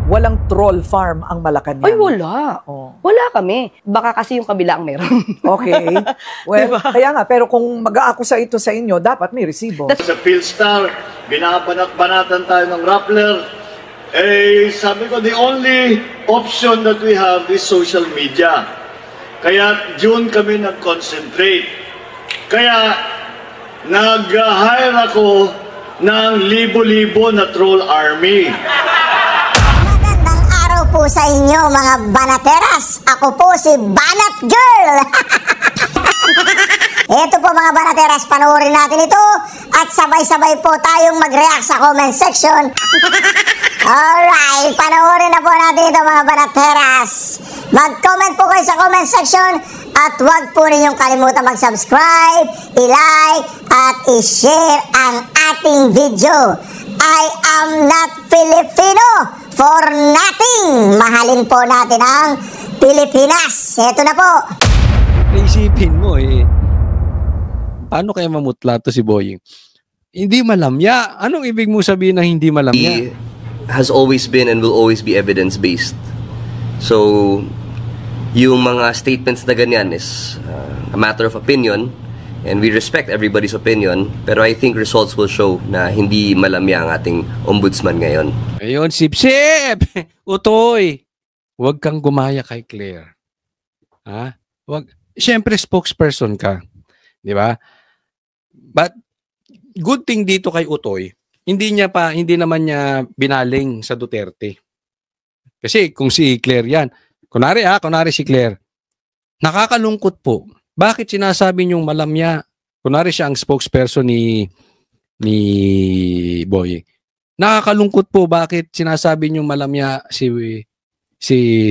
walang troll farm ang Malacanang. Ay, wala. Oh. Wala kami. Baka kasi yung kabila ang meron. Okay. Well, kaya nga, pero kung mag-aakusa ito sa inyo, dapat may resibo. Sa PhilStar, binabanat-banatan tayo ng Rappler. Eh, sabi ko, the only option that we have is social media. Kaya June kami nag-concentrate. Kaya nag-hire ako ng libo-libo na troll army. Magandang araw po sa inyo mga banateras. Ako po si Banat Girl. Ito po mga banateras, panoorin natin ito at sabay-sabay po tayong mag-react sa comment section. Alright, panoorin na po natin ito mga banateras. Mag-comment po kayo sa comment section at huwag po ninyong kalimutan mag-subscribe, i-like at i-share ang ating video. I am not Filipino for nothing. Mahalin po natin ang Pilipinas. Ito na po. Naisipin mo paano kaya mamutla to si Boying? Hindi malamya. Anong ibig mo sabihin na hindi malamya? He has always been and will always be evidence-based. So, yung mga statements na ganyan is a matter of opinion and we respect everybody's opinion, pero I think results will show na hindi malamya ang ating ombudsman ngayon. Ayun, sip-sip! Utoy! Huwag kang gumaya kay Claire. Ha? Huwag. Siyempre, spokesperson ka. Di ba? But, good thing dito kay Utoy, hindi naman niya binaling sa Duterte. Kasi kung si Claire yan, kunwari si Claire, nakakalungkot po. Bakit sinasabi niyong malamya? Kunwari siya ang spokesperson ni Boy. Nakakalungkot po bakit sinasabi niyong malamya si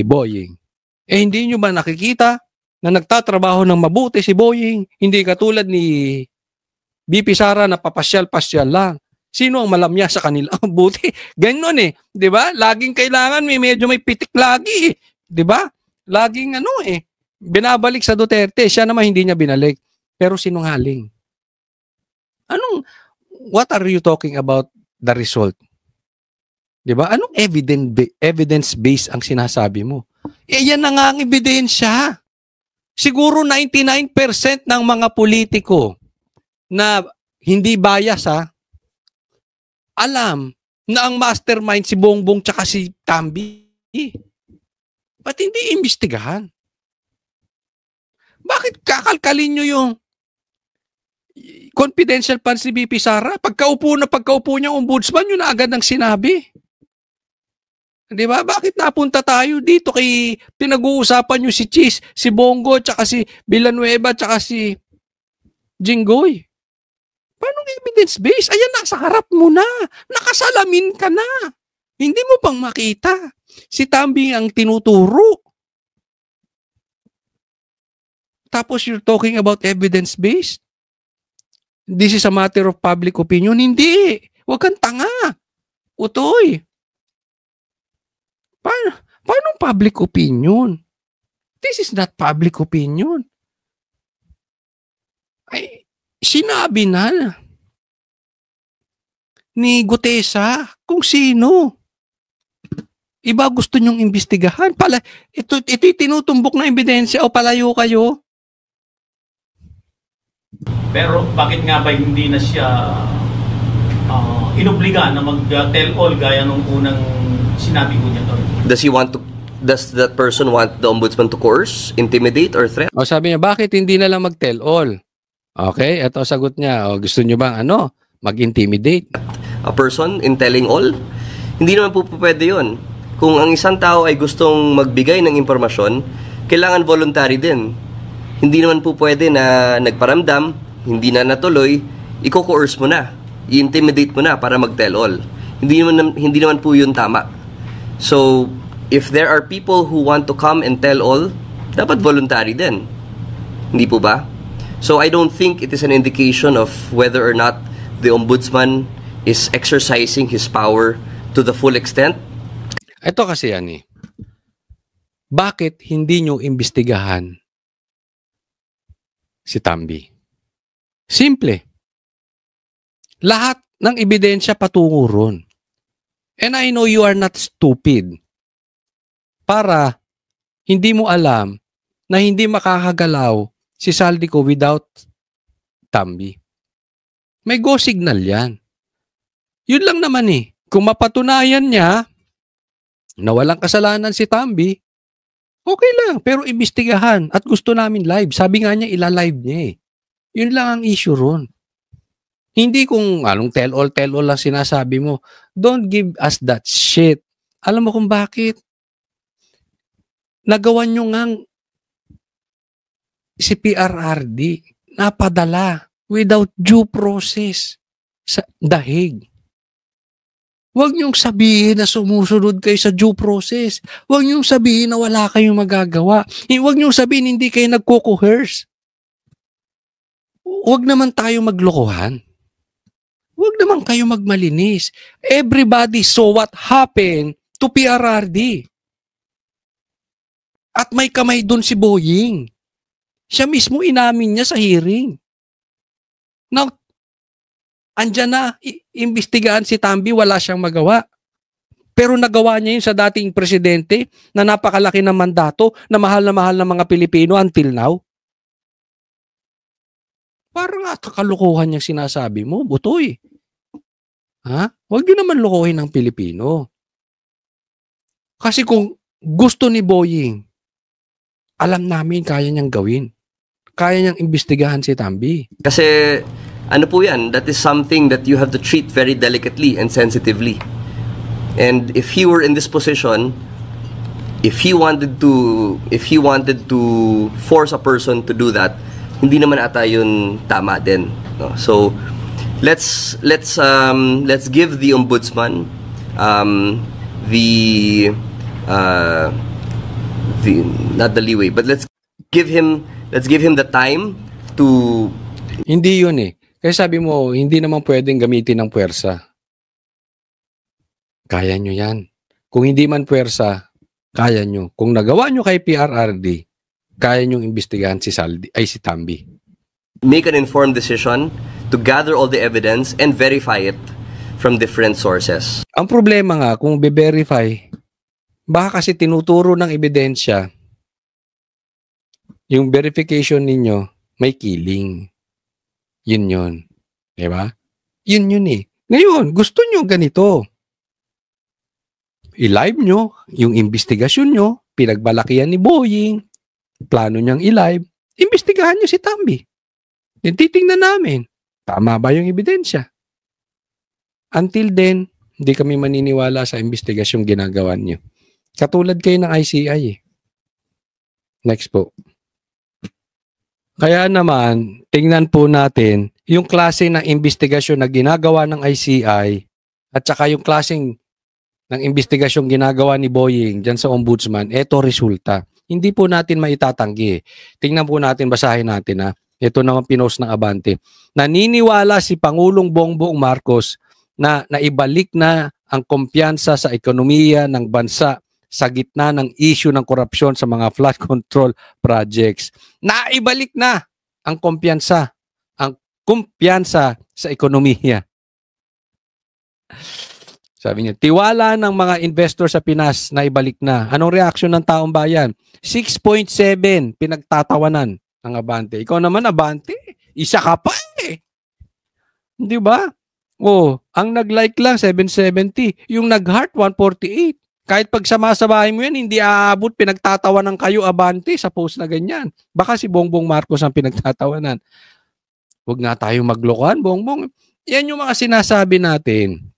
Boying. Hindi niyo ba nakikita na nagtatrabaho ng mabuti si Boying? Hindi katulad ni BP Sara na papasyal-pasyal lang. Sino ang malamya sa kanila? Buti. Ganun di ba? Laging kailangan medyo may pitik lagi. Di ba? Laging binabalik sa Duterte. Siya naman hindi niya binalik. Pero sinungaling. What are you talking about the result? Di ba? Anong evidence-based ang sinasabi mo? Yan na nga ang ebidensya. Siguro 99% ng mga politiko na hindi bias alam na ang mastermind si Bongbong tsaka si Tambi. Ba't hindi imbestigahan? Bakit kakalkalin nyo yung confidential funds ni BP Sara? Pagkaupo niya ombudsman, yun na agad ang sinabi. Di ba? Bakit napunta tayo dito kay pinag-uusapan nyo si Cheese, si Bongo, tsaka si Villanueva, tsaka si Jinggoy? Paano evidence-based? Ayan, nasa harap mo na. Nakasalamin ka na. Hindi mo pang makita. Si Tambi ang tinuturo. Tapos you're talking about evidence-based? This is a matter of public opinion? Hindi. Huwag kang tanga. Utoy. Paano public opinion? This is not public opinion. Sinabi na ni Gutesa kung sino. Iba gusto nyong imbestigahan. Ito tinutumbok na ebidensya o palayo kayo. Pero bakit nga ba hindi na siya inobliga na mag-tell all gaya nung unang sinabi ko niya doon? Does that person want the ombudsman to coerce, intimidate, or threat? Sabi niya, bakit hindi na lang mag-tell all? Okay, ito sagot niya. Gusto niyo bang mag-intimidate? A person in telling all? Hindi naman po pwede yun. Kung ang isang tao ay gustong magbigay ng impormasyon, kailangan voluntary din. Hindi naman po pwede na nagparamdam, hindi na natuloy, i-coerce mo na, i-intimidate mo na para mag-tell all. Hindi naman po yun tama. So, if there are people who want to come and tell all, dapat voluntary din. Hindi po ba? So I don't think it is an indication of whether or not the ombudsman is exercising his power to the full extent. Ito kasi bakit hindi nyo imbestigahan si Tambi? Simple. Lahat ng ebidensya patungo ron. And I know you are not stupid. para hindi mo alam na hindi makakagalaw si Saldico without Tambi. May go signal yan. Yun lang naman eh. Kung mapatunayan niya na walang kasalanan si Tambi, okay lang. Pero imbestigahan at gusto namin live. Sabi nga niya, ila-live niya eh. Yun lang ang issue ron. Hindi kung anong tell-all lang sinasabi mo. Don't give us that shit. Alam mo kung bakit? Nagawan nyo ngang si PRRD napadala without due process sa dahig. Huwag niyong sabihin na sumusunod kayo sa due process. Huwag niyong sabihin na wala kayong magagawa. Huwag niyong sabihin hindi kayo nagko-coerce. Huwag naman tayo maglokohan. Huwag naman kayo magmalinis. Everybody saw what happened to PRRD. At may kamay doon si Boying. Siya mismo inamin niya sa hearing. Now, andyan na, imbestigahan si Tambi, wala siyang magawa. Pero nagawa niya yun sa dating presidente na napakalaki ng mandato na mahal ng mga Pilipino until now. Parang kakalukuhan yung sinasabi mo, Butoy. Ha? Huwag nyo naman lukuhin ng Pilipino. Kasi kung gusto ni Boying, alam namin kaya niyang gawin. Kaya niyang imbestigahan si Tambi. Kasi ano po yan, that is something that you have to treat very delicately and sensitively. And if he were in this position, if he wanted to force a person to do that, hindi naman ata yun tama din. No? So let's give the ombudsman the not the leeway, but let's give him the time to. Hindi yun eh. Kaya sabi mo, hindi naman pwedeng gamitin ng puwersa. Kaya nyo yan. Kung hindi man puwersa, kaya nyo. Kung nagawa nyo kay PRRD, kaya nyo imbestigahan si Tambi. Make an informed decision to gather all the evidence and verify it from different sources. Ang problema nga, kung be-verify, baka kasi tinuturo ng ebidensya, yung verification ninyo, may killing. Yun. Diba? Yun eh. Ngayon, gusto nyo ganito. I-live nyo yung investigasyon nyo, pinagbalakihan ni Boying, plano niyang i-live, imbestigahan nyo si Tambi. Yung titingnan namin, tama ba yung ebidensya? Until then, hindi kami maniniwala sa investigasyong ginagawa nyo. Katulad kayo ng ICI eh. Next po. Kaya naman, tingnan po natin yung klase ng investigasyon na ginagawa ng ICI at saka yung klaseng ng investigasyong ginagawa ni Boying dyan sa ombudsman, eto resulta. Hindi po natin maitatanggi. Tingnan po natin, basahin natin ha. Ito naman pinost ng Abante. Naniniwala si Pangulong Bongbong Marcos na naibalik na ang kumpiyansa sa ekonomiya ng bansa sa gitna ng issue ng korupsyon sa mga flood control projects. Naibalik na ang kumpiyansa sa ekonomiya. Sabi niya, tiwala ng mga investor sa Pinas na ibalik na. Anong reaksyon ng taong bayan? 6.7 pinagtatawanan ng Abante. Ikaw naman, Abante, isa ka pa eh. Di ba? Oh, ang nag-like lang 770, yung nag-heart 148. Kahit pag samasabahin mo yan, hindi aabot, pinagtatawanan kayo, Abante, sa post na ganyan. Baka si Bongbong Marcos ang pinagtatawanan. Huwag nga tayo maglokohan, Bongbong. Yan yung mga sinasabi natin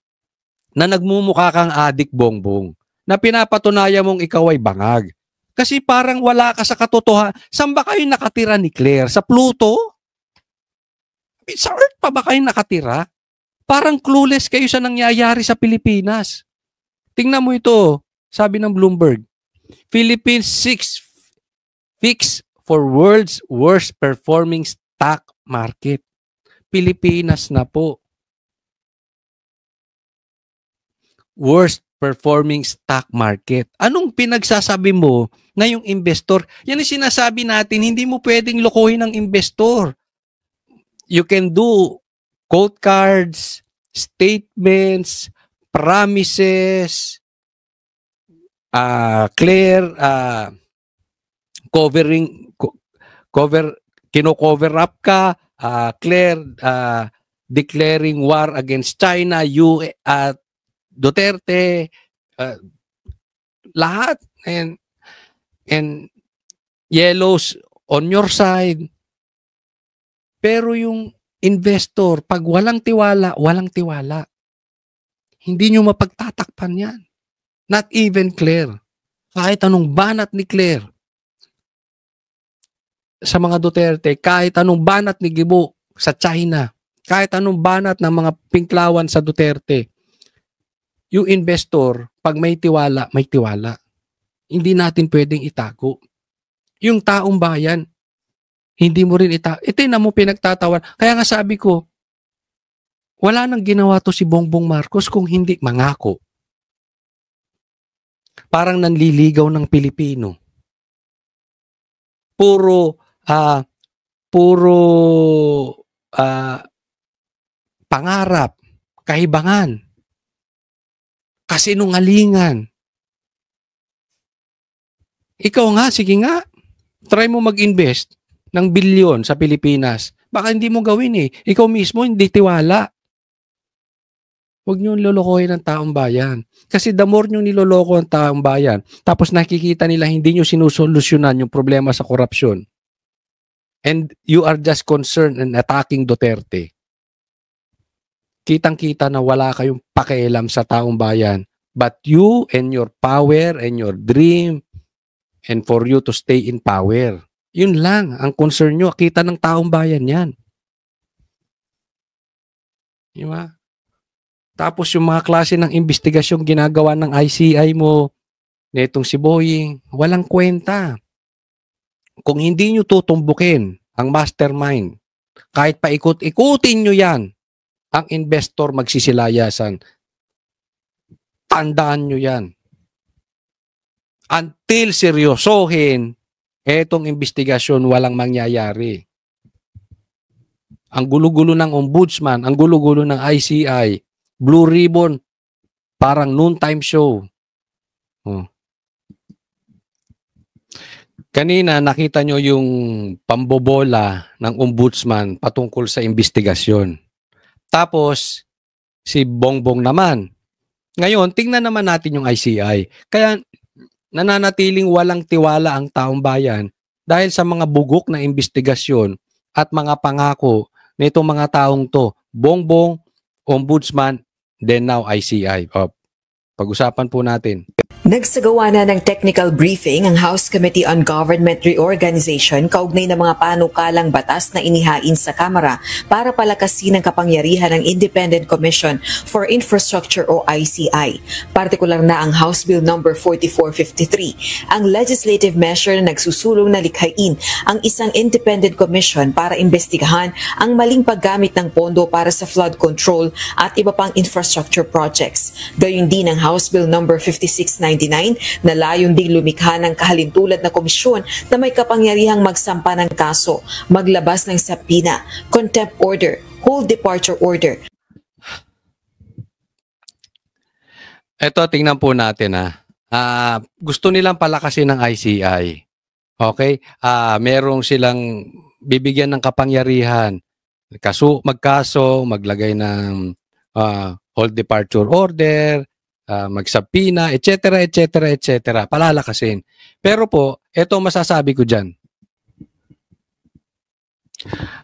na nagmumukha kang adik, Bongbong, na pinapatunayan mong ikaw ay bangag. Kasi parang wala ka sa katotohanan. Saan ba kayo nakatira ni Claire? Sa Pluto? Sa Earth pa ba kayo nakatira? Parang clueless kayo sa nangyayari sa Pilipinas. Tingnan mo ito, sabi ng Bloomberg. Philippines 6 fix for world's worst performing stock market. Pilipinas na po. Worst performing stock market. Anong pinagsasabi mo na yung investor? Yan ang sinasabi natin, hindi mo pwedeng lokohin ng investor. You can do quote cards, statements, promises, Claire, kino-cover up ka, Claire, declaring war against China, you at Duterte, lahat, and yellows on your side. Pero yung investor, pag walang tiwala, walang tiwala. Hindi nyo mapagtatakpan yan. Not even Claire. Kahit anong banat ni Claire sa mga Duterte, kahit anong banat ni Gibo sa China, kahit anong banat ng mga pinklawan sa Duterte, yung investor, pag may tiwala, may tiwala. Hindi natin pwedeng itago. Yung taong bayan, hindi mo rin itago. Ito na mo pinagtatawan. Kaya nga sabi ko, wala nang ginawa to si Bongbong Marcos kung hindi mangako. Parang nanliligaw ng Pilipino. Puro pangarap, kahibangan, kasinungalingan. Ikaw nga, sige nga, try mo mag-invest ng bilyon sa Pilipinas. Baka hindi mo gawin eh. Ikaw mismo hindi tiwala. Huwag nyo lolokohin ang taong bayan. Kasi the more nyo niloloko ang taong bayan, tapos nakikita nila hindi nyo sinusolusyonan yung problema sa korupsyon, and you are just concerned and attacking Duterte, kitang-kita na wala kayong pakialam sa taong bayan, but you and your power and your dream and for you to stay in power. Yun lang ang concern nyo. Kita ng taong bayan yan. Diba? Tapos yung mga klase ng investigasyong ginagawa ng ICI mo, netong si Boying, walang kwenta. Kung hindi nyo tutumbukin ang mastermind, kahit paikot-ikutin nyo yan, ang investor magsisilayasan. Tandaan nyo yan. Until seryosohin, etong investigasyon walang mangyayari. Ang gulo-gulo ng ombudsman, ang gulo-gulo ng ICI, Blue Ribbon, parang noontime show. Kanina nakita nyo yung pambobola ng ombudsman patungkol sa investigasyon. Tapos, si Bongbong naman. Ngayon, tingnan naman natin yung ICI. Kaya, nananatiling walang tiwala ang taong bayan dahil sa mga bugok na investigasyon at mga pangako nitong mga taong to. Bongbong, ombudsman, then now ICI. Pag-usapan po natin. Nagsagawa na ng technical briefing ang House Committee on Government Reorganization kaugnay ng mga panukalang batas na inihain sa Kamara para palakasin ang kapangyarihan ng Independent Commission for Infrastructure o ICI. Partikular na ang House Bill No. 4453, ang legislative measure na nagsusulong na likhain ang isang independent commission para imbestigahan ang maling paggamit ng pondo para sa flood control at iba pang infrastructure projects. Gayun din ang House Bill No. 5699 na layon ding lumikha ng kahalintulad na komisyon na may kapangyarihang magsampa ng kaso, maglabas ng subpoena, contempt order, hold departure order. Ito, tingnan po natin gusto nilang palakasin ng ICI. Okay? Merong silang bibigyan ng kapangyarihan. Magkaso, maglagay ng hold departure order, magsabina, etc., etc., etc. Palalakasin. Pero po, ito masasabi ko dyan.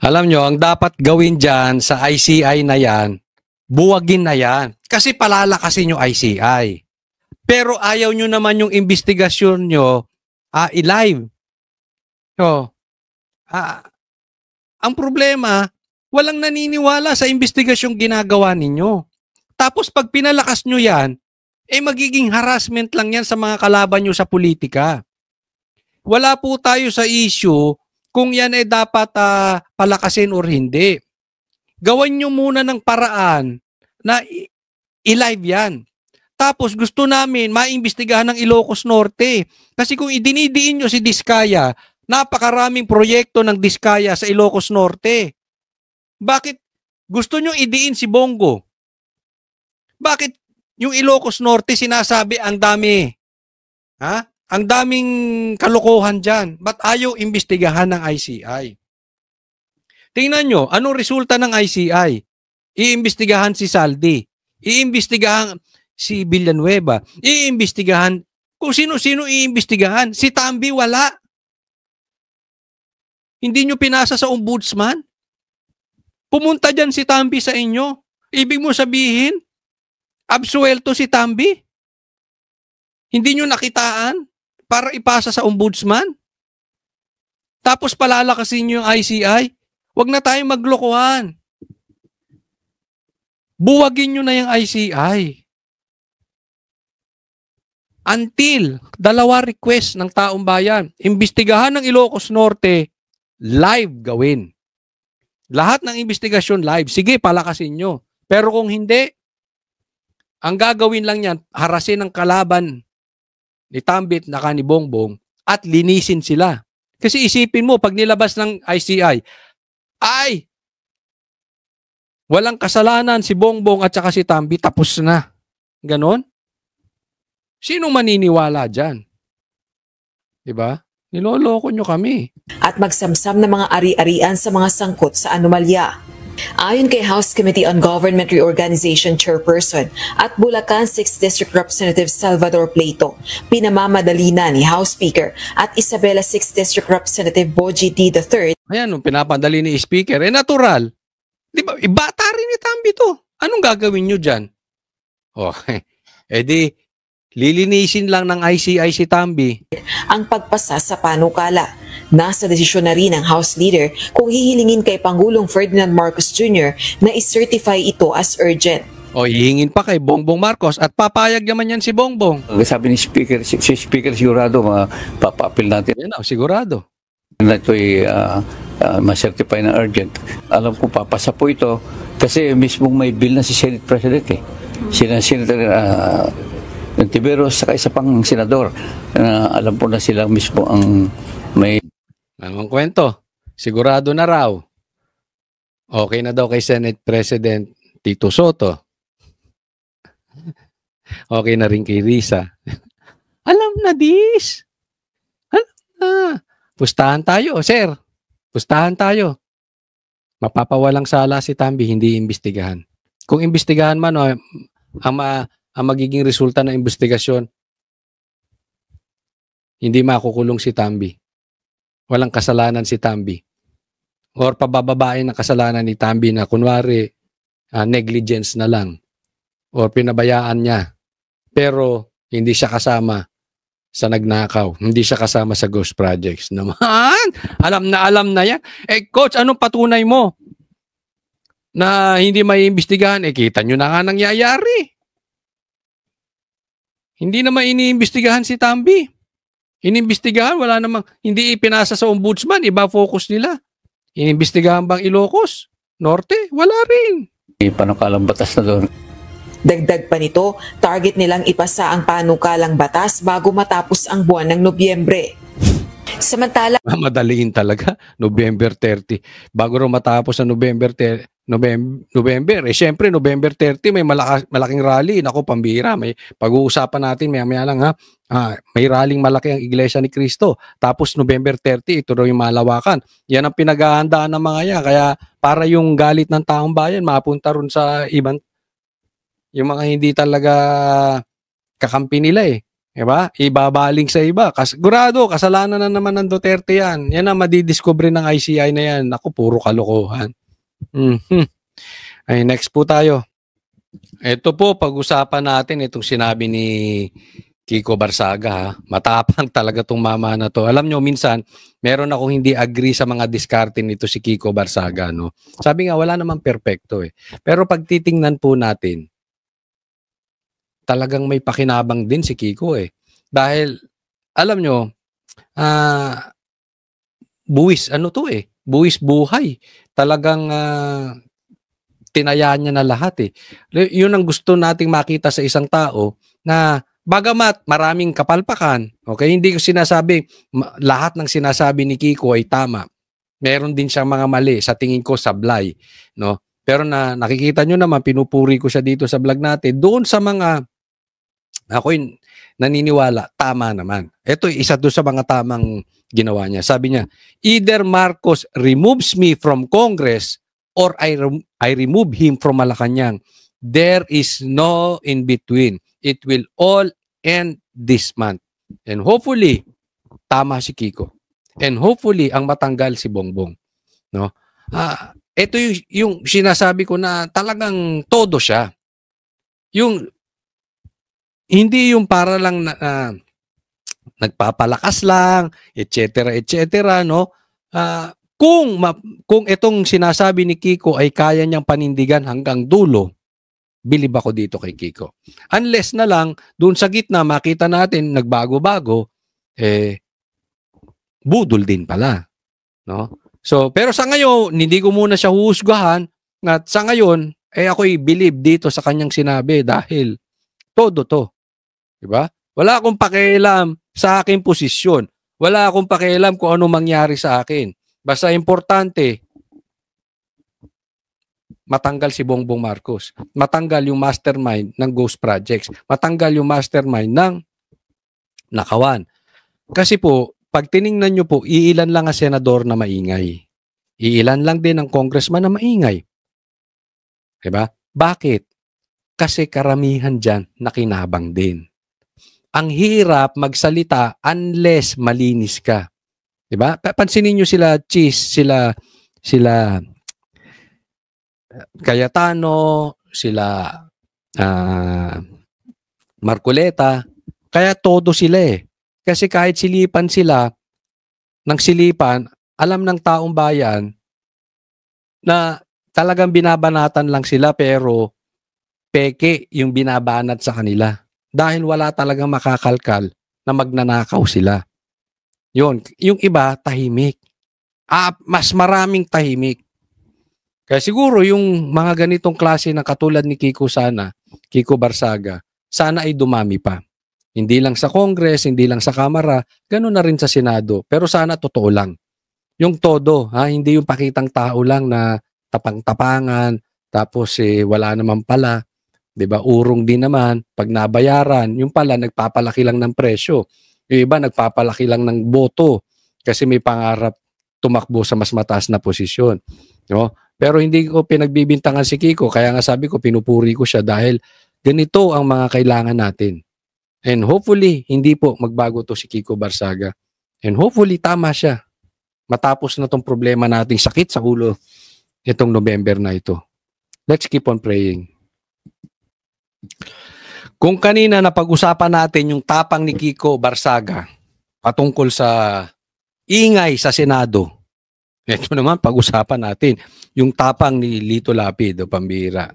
Alam nyo, ang dapat gawin dyan sa ICI na yan, buwagin na yan. Kasi palalakasin yung ICI. Pero ayaw nyo naman yung investigasyon nyo i-live. So, ang problema, walang naniniwala sa investigasyong ginagawa ninyo. Tapos pag pinalakas nyo yan, magiging harassment lang yan sa mga kalaban nyo sa politika. Wala po tayo sa issue kung yan dapat palakasin or hindi. Gawan nyo muna ng paraan na i-live yan. Tapos gusto namin maimbestigahan ng Ilocos Norte. Kasi kung idinidiin nyo si Diskaya, napakaraming proyekto ng Diskaya sa Ilocos Norte. Bakit gusto nyo idiin si Bongo? Bakit yung Ilocos Norte sinasabi ang dami? Ha? Ang daming kalokohan dyan. Ba't ayaw imbestigahan ng ICI? Tingnan nyo, anong resulta ng ICI? Iimbestigahan si Saldi. Iimbestigahan si Villanueva. Iimbestigahan kung sino-sino iimbestigahan. Si Tambi wala. Hindi nyo pinasa sa ombudsman? Pumunta dyan si Tambi sa inyo. Ibig mo sabihin, absuelto si Tambi? Hindi nyo nakitaan para ipasa sa ombudsman? Tapos palalakasin nyo yung ICI? Huwag na tayong maglokohan. Buwagin nyo na yung ICI. Until, dalawa request ng taong bayan. Imbestigahan ng Ilocos Norte, live gawin. Lahat ng investigasyon live. Sige, palakasin nyo. Pero kung hindi, ang gagawin lang yan, harasin ng kalaban ni Tambit na ni Bongbong at linisin sila. Kasi isipin mo, pag nilabas ng ICI, ay, walang kasalanan si Bongbong at saka si Tambi, tapos na. Ganon? Sino maniniwala dyan? Diba? Niloloko nyo kami. At magsamsam ng mga ari-arian sa mga sangkot sa anomalya. Ayon kay House Committee on Government Reorganization Chairperson at Bulacan 6th District Representative Salvador Plato, pinamamadali na ni House Speaker at Isabela 6th District Representative Boji D. III. Ayan, nung pinapadali ni Speaker, natural. Di ba? Bata rin ni Tambi to. Anong gagawin nyo dyan? Okay. Di, lilinisin lang ng ICI si Tambi. Ang pagpasa sa panukala. Nasa desisyon na rin ng House Leader kung hihilingin kay Pangulong Ferdinand Marcos Jr. na i-certify ito as urgent. O hihingin pa kay Bongbong Marcos at papayag naman yan si Bongbong. Sabi ni Speaker, si Speaker sigurado mapapapil natin. Yan sigurado. Na ito'y ma-certify na urgent. Alam ko papasa po ito kasi mismong may bill na si Senate President eh. Senator Tiberos sa isa pang senador. Alam po na sila mismo ang may... Anong kwento? Sigurado na raw. Okay na daw kay Senate President Tito Soto. Okay na rin kay Risa. Alam na dis. Alam na. Pustahan tayo, sir. Pustahan tayo. Mapapawalang sala si Tambi, hindi imbestigahan. Kung imbestigahan man, ang magiging resulta ng investigasyon, hindi makukulong si Tambi. Walang kasalanan si Tambi. Or pabababain ng kasalanan ni Tambi na kunwari negligence na lang. Or pinabayaan niya. Pero hindi siya kasama sa nagnakaw. Hindi siya kasama sa ghost projects. Naman, alam na yan. Coach, anong patunay mo na hindi may imbestigahan? Kita nyo na nga nangyayari. Hindi naman iniimbestigahan si Tambi. Inimbestigahan, wala namang, hindi ipinasa sa ombudsman, iba focus nila. Inimbestigahan bang Ilocos Norte? Wala rin. Panukalang batas na doon. Dagdag pa nito, target nilang ipasa ang panukalang batas bago matapos ang buwan ng Nobyembre. Samantala, madaliin talaga, November 30. Bago rin matapos ang November. Siyempre, November 30, may malaking rally. Naku, pambira. May pag-uusapan natin, maya lang ha. May rallying malaki ang Iglesia ni Cristo. Tapos November 30, ito daw yung malawakan. Yan ang pinaghahandaan ng mga yan. Kaya para yung galit ng taong bayan, mapunta rin sa ibang, yung mga hindi talaga kakampi nila eh. Diba? Ibabaling sa iba. Sigurado, kasalanan na naman ng Duterte yan. Yan ang madidiscover ng ICI na yan. Naku, puro kalokohan. Ay, next po tayo. Ito po, pag-usapan natin itong sinabi ni Kiko Barsaga. Ha? Matapang talaga itong mama na to. Alam nyo, minsan, meron akong hindi agree sa mga diskarte nito si Kiko Barsaga. No? Sabi nga, wala namang perpekto eh. Pero pag titingnan po natin, talagang may pakinabang din si Kiko eh. Dahil, alam nyo, buwis, ano to eh? Buwis buhay. Talagang tinayaan niya na lahat eh. Yun ang gusto nating makita sa isang tao na bagamat maraming kapalpakan, okay? Hindi ko sinasabi, lahat ng sinasabi ni Kiko ay tama. Meron din siyang mga mali, sa tingin ko sablay. No? Pero nakikita nyo naman, pinupuri ko siya dito sa vlog natin, doon sa mga Ako'y naniniwala, tama naman. Ito, isa doon sa mga tamang ginawa niya. Sabi niya, either Marcos removes me from Congress or I remove him from Malacanang. There is no in between. It will all end this month. And hopefully, tama si Kiko. And hopefully, ang matanggal si Bongbong. No? Ito yung sinasabi ko na talagang todo siya. Hindi yung para lang nagpapalakas lang, etc., no? Kung itong sinasabi ni Kiko ay kaya niyang panindigan hanggang dulo, bilib ako dito kay Kiko. Unless na lang, doon sa gitna, makita natin, nagbago-bago, budol din pala. No? So, pero sa ngayon, hindi ko muna siya huhusgahan, at sa ngayon, ako'y believe dito sa kanyang sinabi dahil todo to. Diba? Wala akong pakialam sa aking posisyon. Wala akong pakialam kung ano mangyari sa akin. Basta importante, matanggal si Bongbong Marcos. Matanggal yung mastermind ng Ghost Projects. Matanggal yung mastermind ng Nakawan. Kasi po, pag tiningnan nyo po, iilan lang ang senador na maingay. Iilan lang din ang congressman na maingay. Diba? Bakit? Kasi karamihan dyan nakinabang din. Ang hirap magsalita unless malinis ka. Diba? Pansinin nyo sila Cheese, sila Cayetano, sila Marcoleta, kaya todo sila eh. Kasi kahit silipan sila, ng silipan, alam ng taong bayan na talagang binabanatan lang sila pero peke yung binabanat sa kanila. Dahil wala talagang makakalkal na magnanakaw sila. Yun, yung iba tahimik. Mas maraming tahimik. Kaya siguro yung mga ganitong klase na katulad ni Kiko Barsaga, sana ay dumami pa. Hindi lang sa Congress, hindi lang sa Kamara, gano'n na rin sa Senado. Pero sana totoo lang. Yung todo, hindi yung pakitang tao lang na tapang-tapangan, tapos wala naman pala. 'Di ba? Urong din naman, pag nabayaran, yung pala nagpapalaki lang ng presyo. Yung iba nagpapalaki lang ng boto kasi may pangarap tumakbo sa mas mataas na posisyon. No? Pero hindi ko pinagbibintangan si Kiko, kaya nga sabi ko, pinupuri ko siya dahil ganito ang mga kailangan natin. And hopefully, hindi po magbago to si Kiko Barsaga. And hopefully, tama siya. Matapos na tong problema nating sakit sa ulo itong November na ito. Let's keep on praying. Kung kanina napag-usapan natin yung tapang ni Kiko Barsaga patungkol sa ingay sa Senado, ito naman pag-usapan natin yung tapang ni Lito Lapid o pambira.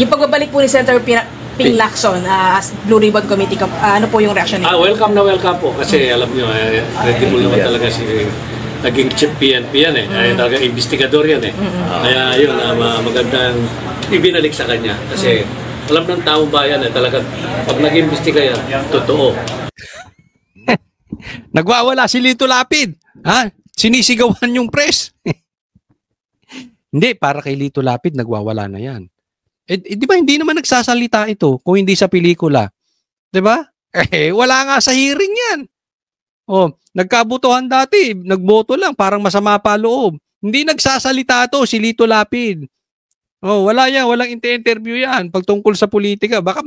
Yung pagbabalik po ni Senator Ping Lacson as Blue Ribbon Committee, ano po yung reaction niyo? Welcome na welcome po kasi alam niyo, credible naman talaga si naging chief PNP yan eh. Ay, talaga investigador yan eh. Kaya yun, magandang ibinalik sa kanya kasi alam ng taong bayan eh, talaga pag nag-imbestiga yan, totoo. Nagwawala si Lito Lapid. Sinisigawan yung press. Hindi, para kay Lito Lapid, nagwawala na yan. Di ba hindi naman nagsasalita ito kung hindi sa pelikula? Di ba? Wala nga sa hearing yan. Nagkabutuhan dati, nagboto lang, parang masama pa loob. Hindi nagsasalita ito si Lito Lapid. Wala yan, walang interview yan pagtungkol sa politika. Baka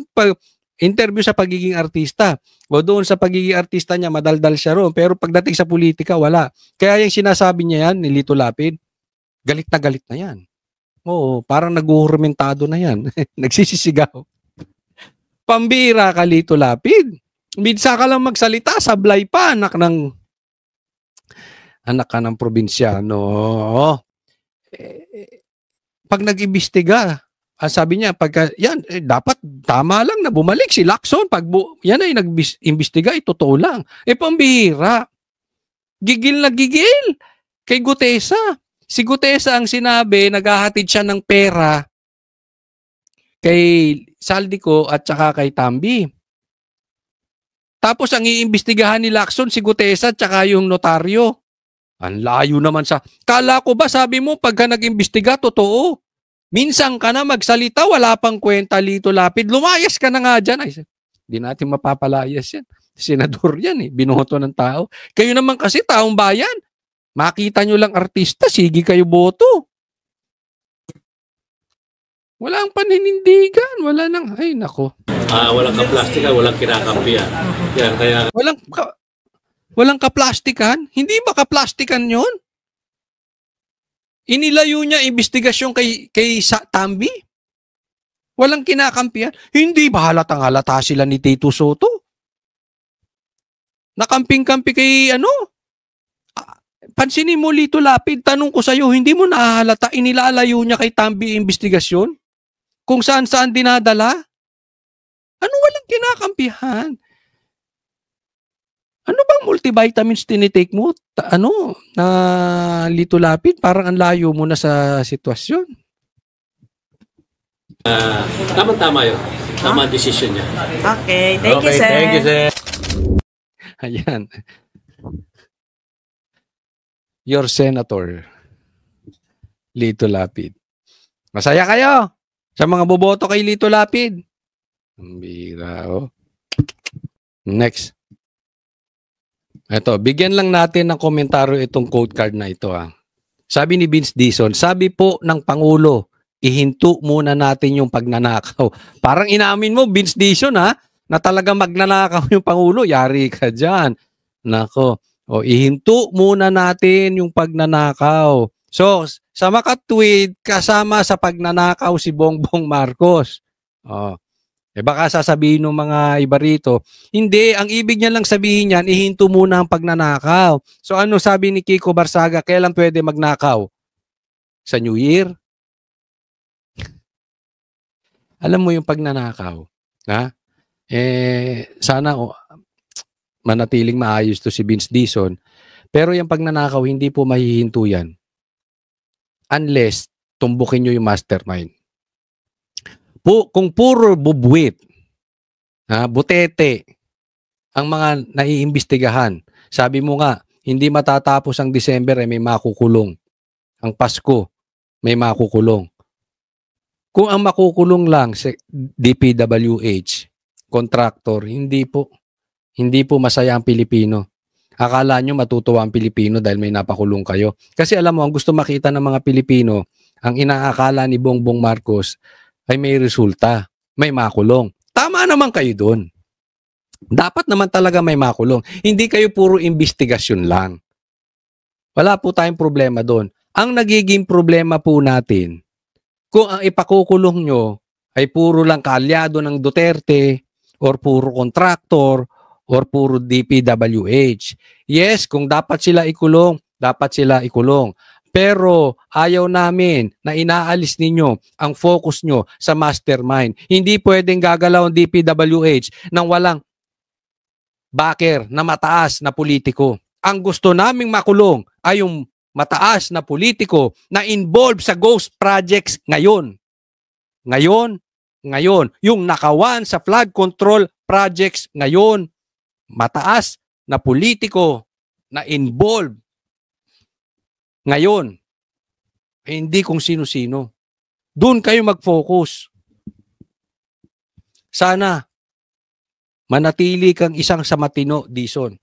interview sa pagiging artista. O doon sa pagiging artista niya, madaldal siya ron. Pero pagdating sa politika, wala. Kaya yung sinasabi niya yan, ni Lito Lapid, galit na yan. Oo, parang nag-uhurmentado na yan. Nagsisisigaw. Pambira ka, Lito Lapid. Minsan ka lang magsalita, sablay pa, anak ka ng probinsyano. Pag nag-imbestiga, sabi niya, dapat tama lang na bumalik si Lacson. Pag yan ay nag-imbestiga, totoo lang. Pambira. Gigil na gigil kay Gutesa. Si Gutesa ang sinabi, naghahatid siya ng pera kay Saldico at saka kay Tambi. Tapos ang iimbestigahan ni Lacson, si Gutesa at saka yung notaryo. Ang layo naman sa... Kala ko ba, sabi mo, pagka nag-imbestiga, totoo. Minsan ka na magsalita, wala pang kwenta, Lito Lapid. Lumayas ka na nga dyan. Hindi natin mapapalayas yan. Senador yan eh. Binoto ng tao. Kayo naman kasi taong bayan. Makita nyo lang artista, sige kayo boto. Walang paninindigan. Wala nang, ay nako. Walang kaplastikan, walang kinakampihan. Kaya walang kaplastikan? Hindi ba kaplastikan yun? Inilayo niya investigasyon kay Tambi? Walang kinakampihan? Hindi ba halatang halata sila ni Tito Soto? Nakamping-kampi kay pansinin mo Lito Lapid, tanong ko sa'yo, hindi mo nahahalata inilalayo niya kay Tambi investigasyon? Kung saan-saan dinadala? Ano walang kinakampihan? Ano bang multivitamins tinitake mo? Lito Lapid, parang ang layo mo na sa sitwasyon. Tama-tama yun. Tama decision niya. Okay, thank you, sir. Thank you, sir. Ayan. Your Senator, Lito Lapid. Masaya kayo sa mga boboto kay Lito Lapid. Ang bira, oh. Next. Ito, bigyan lang natin ng komentaryo itong code card na ito. Sabi ni Vince Dizon, sabi po ng Pangulo, ihinto muna natin yung pagnanakaw. Parang inamin mo, Vince Dizon, na talaga magnanakaw yung Pangulo. Yari ka dyan. Nako. O, ihinto muna natin yung pagnanakaw. So, sa makatwid, kasama sa pagnanakaw si Bongbong Marcos. Baka sasabihin ng mga iba rito, hindi, ang ibig niya lang sabihin niyan, ihinto muna ang pagnanakaw. So ano sabi ni Kiko Barsaga, kailan pwede magnakaw? Sa New Year? Alam mo yung pagnanakaw, sana manatiling maayos to si Vince Dizon, pero yung pagnanakaw, hindi po mahihinto yan. Unless, tumbukin nyo yung mastermind. Kung puro bubwit, butete, ang mga naiimbestigahan, sabi mo nga, hindi matatapos ang December may makukulong. Ang Pasko, may makukulong. Kung ang makukulong lang sa DPWH, contractor, hindi po masaya ang Pilipino. Akala nyo matutuwa ang Pilipino dahil may napakulong kayo. Kasi alam mo, ang gusto makita ng mga Pilipino, ang inaakala ni Bongbong Marcos, ay may resulta, may makulong. Tama naman kayo doon. Dapat naman talaga may makulong. Hindi kayo puro investigasyon lang. Wala po tayong problema doon. Ang nagiging problema po natin, kung ang ipakukulong nyo ay puro lang kaalyado ng Duterte or puro kontraktor or puro DPWH. Yes, kung dapat sila ikulong, dapat sila ikulong. Pero ayaw namin na inaalis ninyo ang focus nyo sa mastermind. Hindi pwedeng gagalaw ang DPWH nang walang backer na mataas na politiko. Ang gusto naming makulong ay yung mataas na politiko na involved sa ghost projects ngayon. Ngayon. Yung nakawan sa flood control projects ngayon. Mataas na politiko na involved ngayon, hindi kung sino-sino. Doon kayo mag-focus. Sana, manatili kang isang sa matino, Dizon.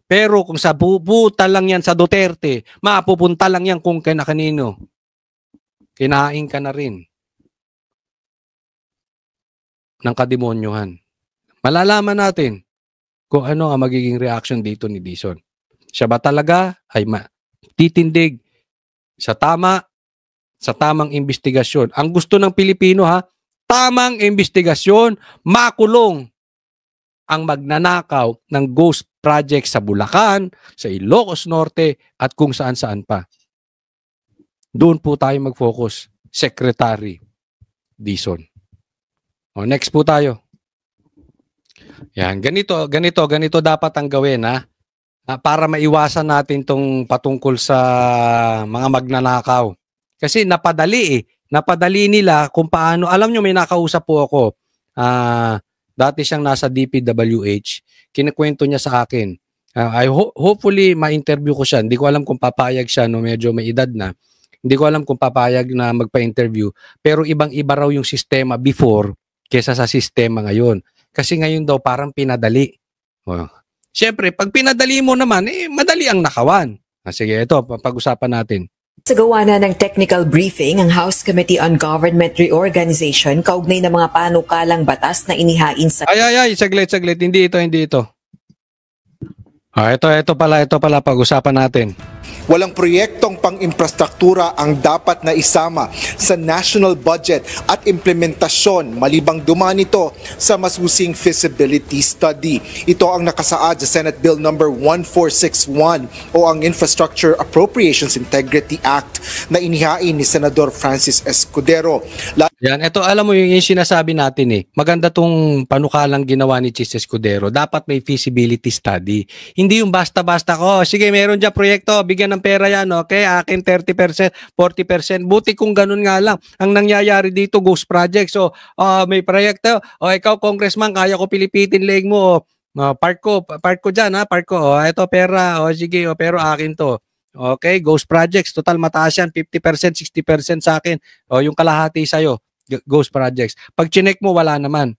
Pero kung sa pupunta lang yan sa Duterte, mapupunta lang yan kung kanino. Kinain ka na rin ng kademonyohan. Malalaman natin kung ano ang magiging reaction dito ni Dizon. Siya ba talaga ay titindig sa tamang investigasyon. Ang gusto ng Pilipino tamang investigasyon, makulong ang magnanakaw ng ghost project sa Bulacan, sa Ilocos Norte at kung saan-saan pa. Doon po tayo mag-focus, Secretary Dizon. Next po tayo. Yan, ganito dapat ang gawin para maiwasan natin tong patungkol sa mga magnanakaw. Kasi napadali nila kung paano. Alam nyo, may nakausap po ako. Dati siyang nasa DPWH. Kinikwento niya sa akin. Hopefully, ma-interview ko siya. Hindi ko alam kung papayag siya, medyo may edad na. Hindi ko alam kung papayag na magpa-interview. Pero ibang-iba raw yung sistema before kesa sa sistema ngayon. Kasi ngayon daw parang pinadali. Oh. Siyempre, pag pinadali mo naman, madali ang nakawan. Sige, ito, pag-usapan natin. Sa gawa na ng technical briefing ang House Committee on Government Reorganization kaugnay ng mga panukalang batas na inihain sa... Saglit. Hindi ito. Ito pala pag-usapan natin. Walang proyektong pang-infrastruktura ang dapat na isama sa national budget at implementasyon malibang dumaan ito sa masusing feasibility study. Ito ang nakasaad sa Senate Bill number 1461 o ang Infrastructure Appropriations Integrity Act na inihain ni Senador Francis Escudero. Yan, ito alam mo yung sinasabi natin Maganda tong panukalang ginawa ni Chis Escudero. Dapat may feasibility study. Hindi yung basta-basta ko, sige meron dyan proyekto, bigyan ng pera yan, okay? Akin 30%, 40%. Buti kung ganun nga lang. Ang nangyayari dito, ghost project. So, may proyekto. Ikaw, congressman, kaya ko pilipitin leg mo. Park ko dyan, ha? Park ko. Ito pera. Sige, pero akin to. Okay, ghost projects. Total, mataas yan. 50%, 60% sa akin. Yung kalahati sa'yo. Ghost projects. Pag chinek mo, wala naman.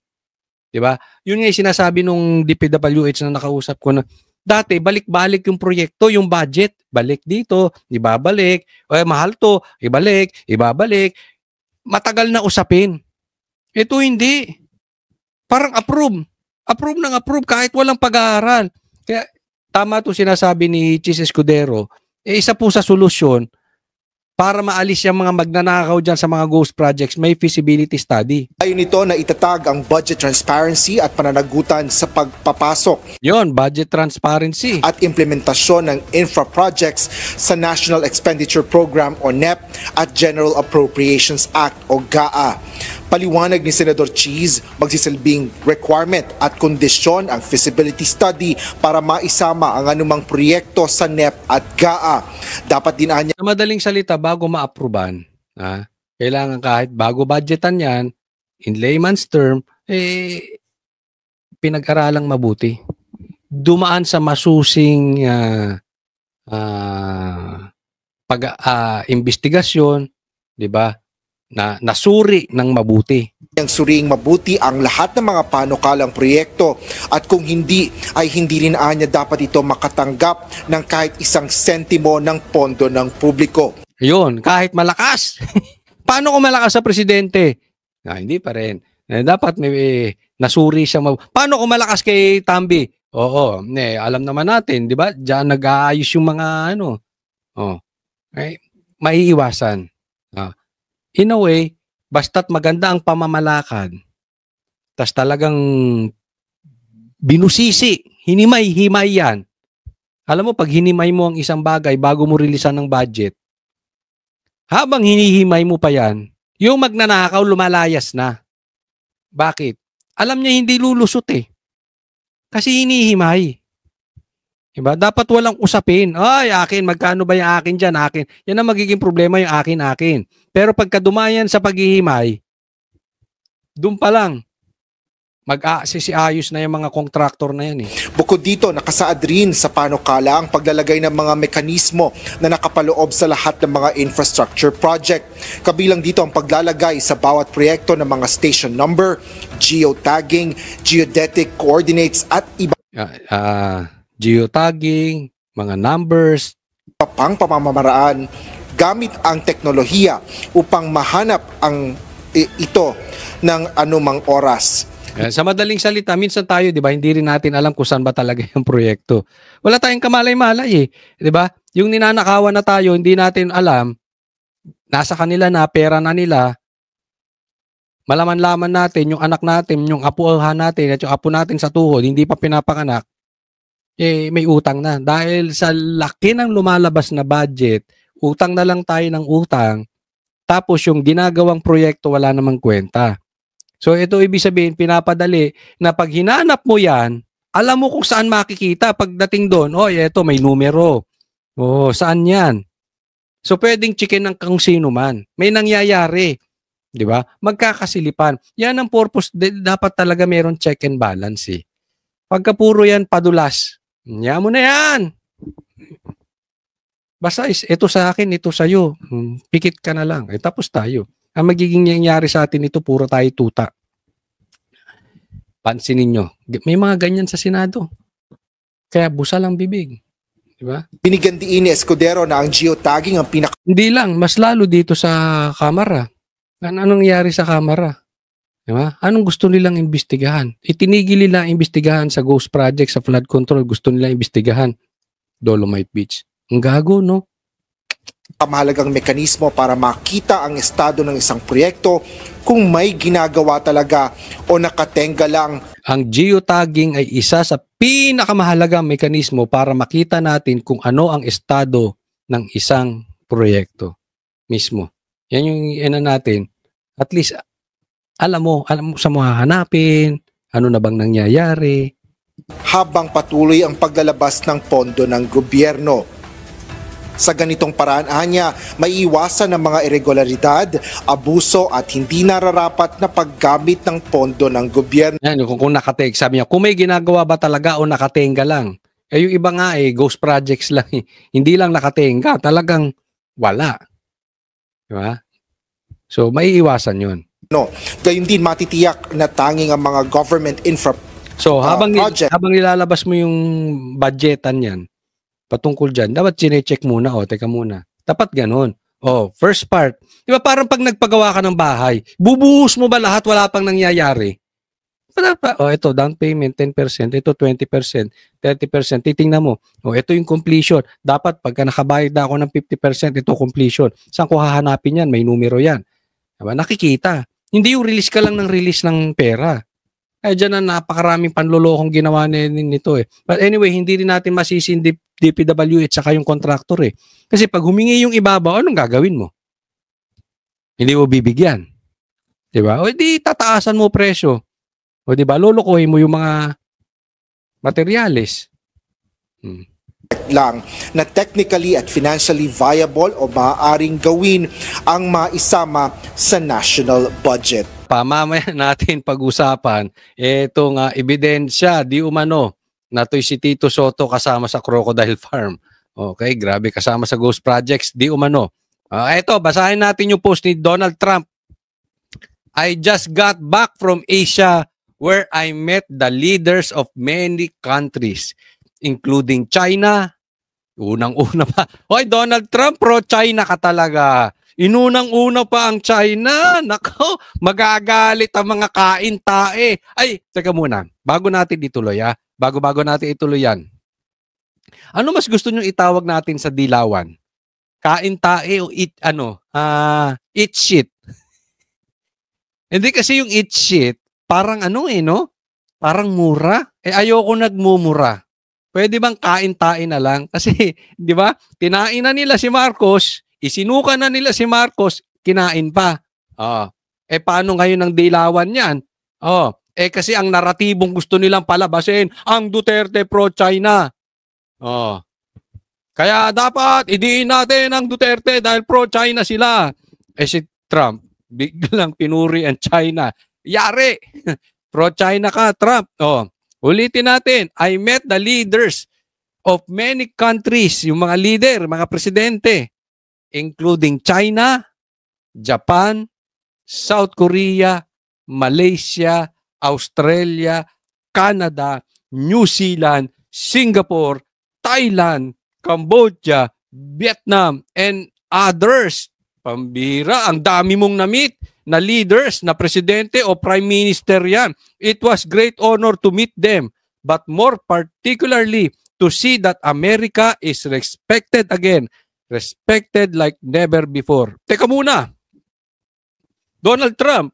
Diba? Yun nga yung sinasabi nung DPWH na nakausap ko na dati, balik-balik yung proyekto, yung budget. Balik dito, ibabalik. Mahal to, ibabalik. Matagal na usapin. Ito hindi. Parang approve. Approve ng approve kahit walang pag-aaral. Kaya tama to sinasabi ni Chis Escudero. Isa po sa solusyon para maalis yung mga magnanakaw dyan sa mga ghost projects, may feasibility study. Ayon nito na itatag ang budget transparency at pananagutan sa pagpapasok. Yon, budget transparency. At implementasyon ng infra projects sa National Expenditure Program o NEP at General Appropriations Act o GAA. Paliwanag ni Senador Cheese, magsisilbing requirement at kondisyon ang feasibility study para maisama ang anumang proyekto sa NEP at GAA. Dapat din anya... Sa madaling salita, bago ma-approvean, kailangan kahit bago budgetan yan, in layman's term, pinag-aralang mabuti. Dumaan sa masusing investigasyon, di ba? Na nasuri ng mabuti. Ang suring mabuti ang lahat ng mga panukalang proyekto at kung hindi ay hindi rin anya dapat ito makatanggap ng kahit isang sentimo ng pondo ng publiko. Yun, kahit malakas. Paano kung malakas sa presidente? Hindi pa rin. Dapat may nasuri siya. Paano kung malakas kay Tambi? Oo, alam naman natin, di ba? Diyan nag-aayos yung mga maiiwasan. In a way, basta't maganda ang pamamalakad, tas talagang binusisi, hinimay-himay yan. Alam mo, pag hinimay mo ang isang bagay bago mo rilisan ng budget, habang hinihimay mo pa yan, yung magnanakaw lumalayas na. Bakit? Alam niya hindi lulusot Kasi hinihimay. Diba? Dapat walang usapin. Ay, akin, magkano ba yung akin dyan? Akin. Yan ang magiging problema, yung akin. Pero pagka dumayan sa paghihimay, doon pa lang, mag-aayos na yung mga kontraktor na yan Bukod dito, nakasaad rin sa panukala ang paglalagay ng mga mekanismo na nakapaloob sa lahat ng mga infrastructure project. Kabilang dito ang paglalagay sa bawat proyekto ng mga station number, geotagging, geodetic coordinates at iba. Geotagging, mga numbers, pang pamamaraan gamit ang teknolohiya upang mahanap ang ito ng anumang oras. Sa madaling salita, minsan tayo, 'di ba, hindi rin natin alam kung saan ba talaga yung proyekto. Wala tayong kamalay-malay 'di ba? Yung ninanakawan na tayo, hindi natin alam, nasa kanila na, pera na nila. Malaman-laman natin yung anak natin, yung apuhan natin at yung apo natin sa tuhod, hindi pa pinapanganak. May utang na. Dahil sa laki ng lumalabas na budget, utang na lang tayo ng utang, tapos yung ginagawang proyekto wala namang kwenta. So ito ibig sabihin, pinapadali na pag hinanap mo yan, alam mo kung saan makikita pagdating doon. Eto may numero. Saan yan? So pwedeng chicken ng kung sino man. May nangyayari. Di ba? Magkakasilipan. Yan ang purpose. Dapat talaga meron check and balance Pagka puro yan padulas, niya mo na yan. Basta ito sa akin, ito sa'yo. Pikit ka na lang. Tapos tayo. Ang magiging nangyayari sa atin ito, puro tayo tuta. pansinin nyo, may mga ganyan sa Senado. Kaya busa lang bibig. Diba? Binigyan din ni Escudero na ang geotagging ang Hindi lang, mas lalo dito sa Kamara. Anong nangyari sa Kamara? Diba? Anong gusto nilang imbestigahan? Itinigil nila imbestigahan sa Ghost Project, sa flood control. Gusto nilang imbestigahan Dolomite Beach. Ang gago, no? Mahalagang mekanismo para makita ang estado ng isang proyekto kung may ginagawa talaga o nakatenga lang. Ang geotagging ay isa sa pinakamahalagang mekanismo para makita natin kung ano ang estado ng isang proyekto mismo. Yan yung natin. At least, alam mo sa mga hanapin, ano na bang nangyayari. Habang patuloy ang paglalabas ng pondo ng gobyerno. Sa ganitong paraan, may iwasan ng mga irregularidad, abuso at hindi nararapat na paggamit ng pondo ng gobyerno. Yan, kung nakateng, sabi niya, kung may ginagawa ba talaga o nakatenga lang. Yung iba nga ghost projects lang. Hindi lang nakatenga, talagang wala. Diba? So, may iwasan yun. No, gayon din matitiyak na tanging ang mga government So, habang nilalabas mo yung budgetan yan, patungkol dyan, dapat chinecheck muna, teka muna. Dapat ganun. First part. Di ba parang pag nagpagawa ka ng bahay, bubuhos mo ba lahat, wala pang nangyayari? Ito, down payment, 10%, ito 20%, 30%, titingnan mo. Ito yung completion. Dapat pagka nakabayad na ako ng 50%, ito completion. Saan ko hahanapin yan? May numero yan. Diba? Nakikita. Hindi yung release ka lang ng release ng pera. Dyan na napakaraming panlolokong ginawa nito But anyway, hindi rin natin masisin DPWH saka yung contractor Kasi pag humingi yung ibabaw, anong gagawin mo? Hindi mo bibigyan. Diba? O di tataasan mo presyo. O diba, lolokohin mo yung mga materyales. Lang na technically at financially viable o maaaring gawin ang maisama sa national budget. Mamaya natin pag-usapan itong ebidensya di umano na to'y si Tito Soto kasama sa Crocodile Farm. Okay, grabe, kasama sa Ghost Projects di umano. Ito, basahin natin yung post ni Donald Trump. I just got back from Asia where I met the leaders of many countries including China. Unang-una pa. Hoy, Donald Trump, pro-China ka talaga. Inunang-una pa ang China. Nako, magagalit ang mga kain-tae. Ay, teka muna. Bago natin ituloy, Bago natin ituloy yan. Ano mas gusto nyo itawag natin sa dilawan? Kain-tae o eat shit? Hindi kasi yung eat shit, parang no? Parang mura. Ayoko nagmumura. Pwede bang kain-tae na lang? Kasi, di ba, kinain na nila si Marcos, isinuka na nila si Marcos, kinain pa. Paano ngayon ang dilawan yan? Kasi ang naratibong gusto nilang palabasin, ang Duterte pro-China. Kaya dapat, idiin natin ang Duterte dahil pro-China sila. Si Trump, biglang pinuri ang China. Yari! Pro-China ka, Trump. Ulitin natin, I met the leaders of many countries, yung mga leader, mga presidente, including China, Japan, South Korea, Malaysia, Australia, Canada, New Zealand, Singapore, Thailand, Cambodia, Vietnam, and others. Pambira, ang dami mong na-meet na leaders, na presidente o prime minister yan. It was great honor to meet them, but more particularly to see that America is respected again. Respected like never before. Teka muna. Donald Trump,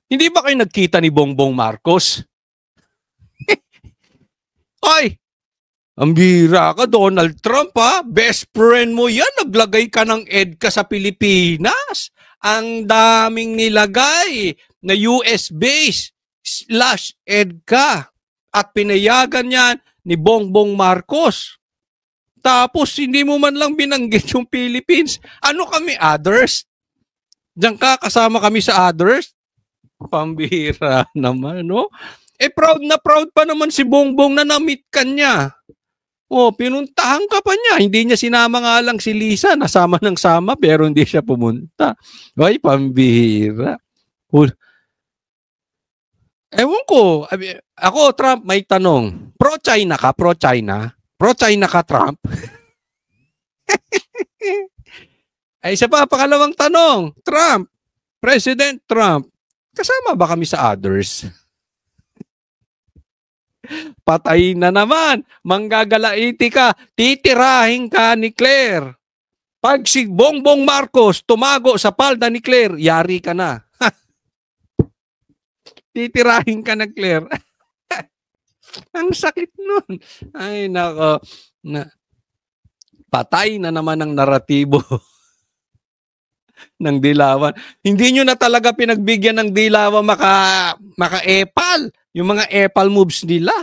hindi ba kayo nagkita ni Bongbong Marcos? Ay, ang bira ka, Donald Trump Best friend mo yan. Naglagay ka ng EDCA sa Pilipinas. Ang daming nilagay na US base / EDCA at pinayagan yan ni Bongbong Marcos. Tapos hindi mo man lang binanggit yung Philippines. Ano kami, others? Diyan ka, kasama kami sa others? Pambihira naman, no? Proud na proud pa naman si Bongbong na na-meet ka niya. Pinuntahan ka pa niya. Hindi niya sinama nga lang si Lisa. Nasama ng sama pero hindi siya pumunta. Ay, pambihira. Ewan ko. Ako, Trump, may tanong. Pro-China ka? Pro-China? Pro-China ka, Trump? Ay, isa pa, pangalawang tanong. Trump, President Trump, kasama ba kami sa others? Patay na naman. Manggagalaiti ka. Titirahin ka ni Claire. Pag si Bongbong Marcos tumago sa palda ni Claire, yari ka na. Titirahin ka na, Claire. Ang sakit nun. Ay, nako. Patay na naman ang naratibo ng Dilawan. Hindi nyo na talaga pinagbigyan ng Dilawan maka-epal. Yung mga epal moves nila.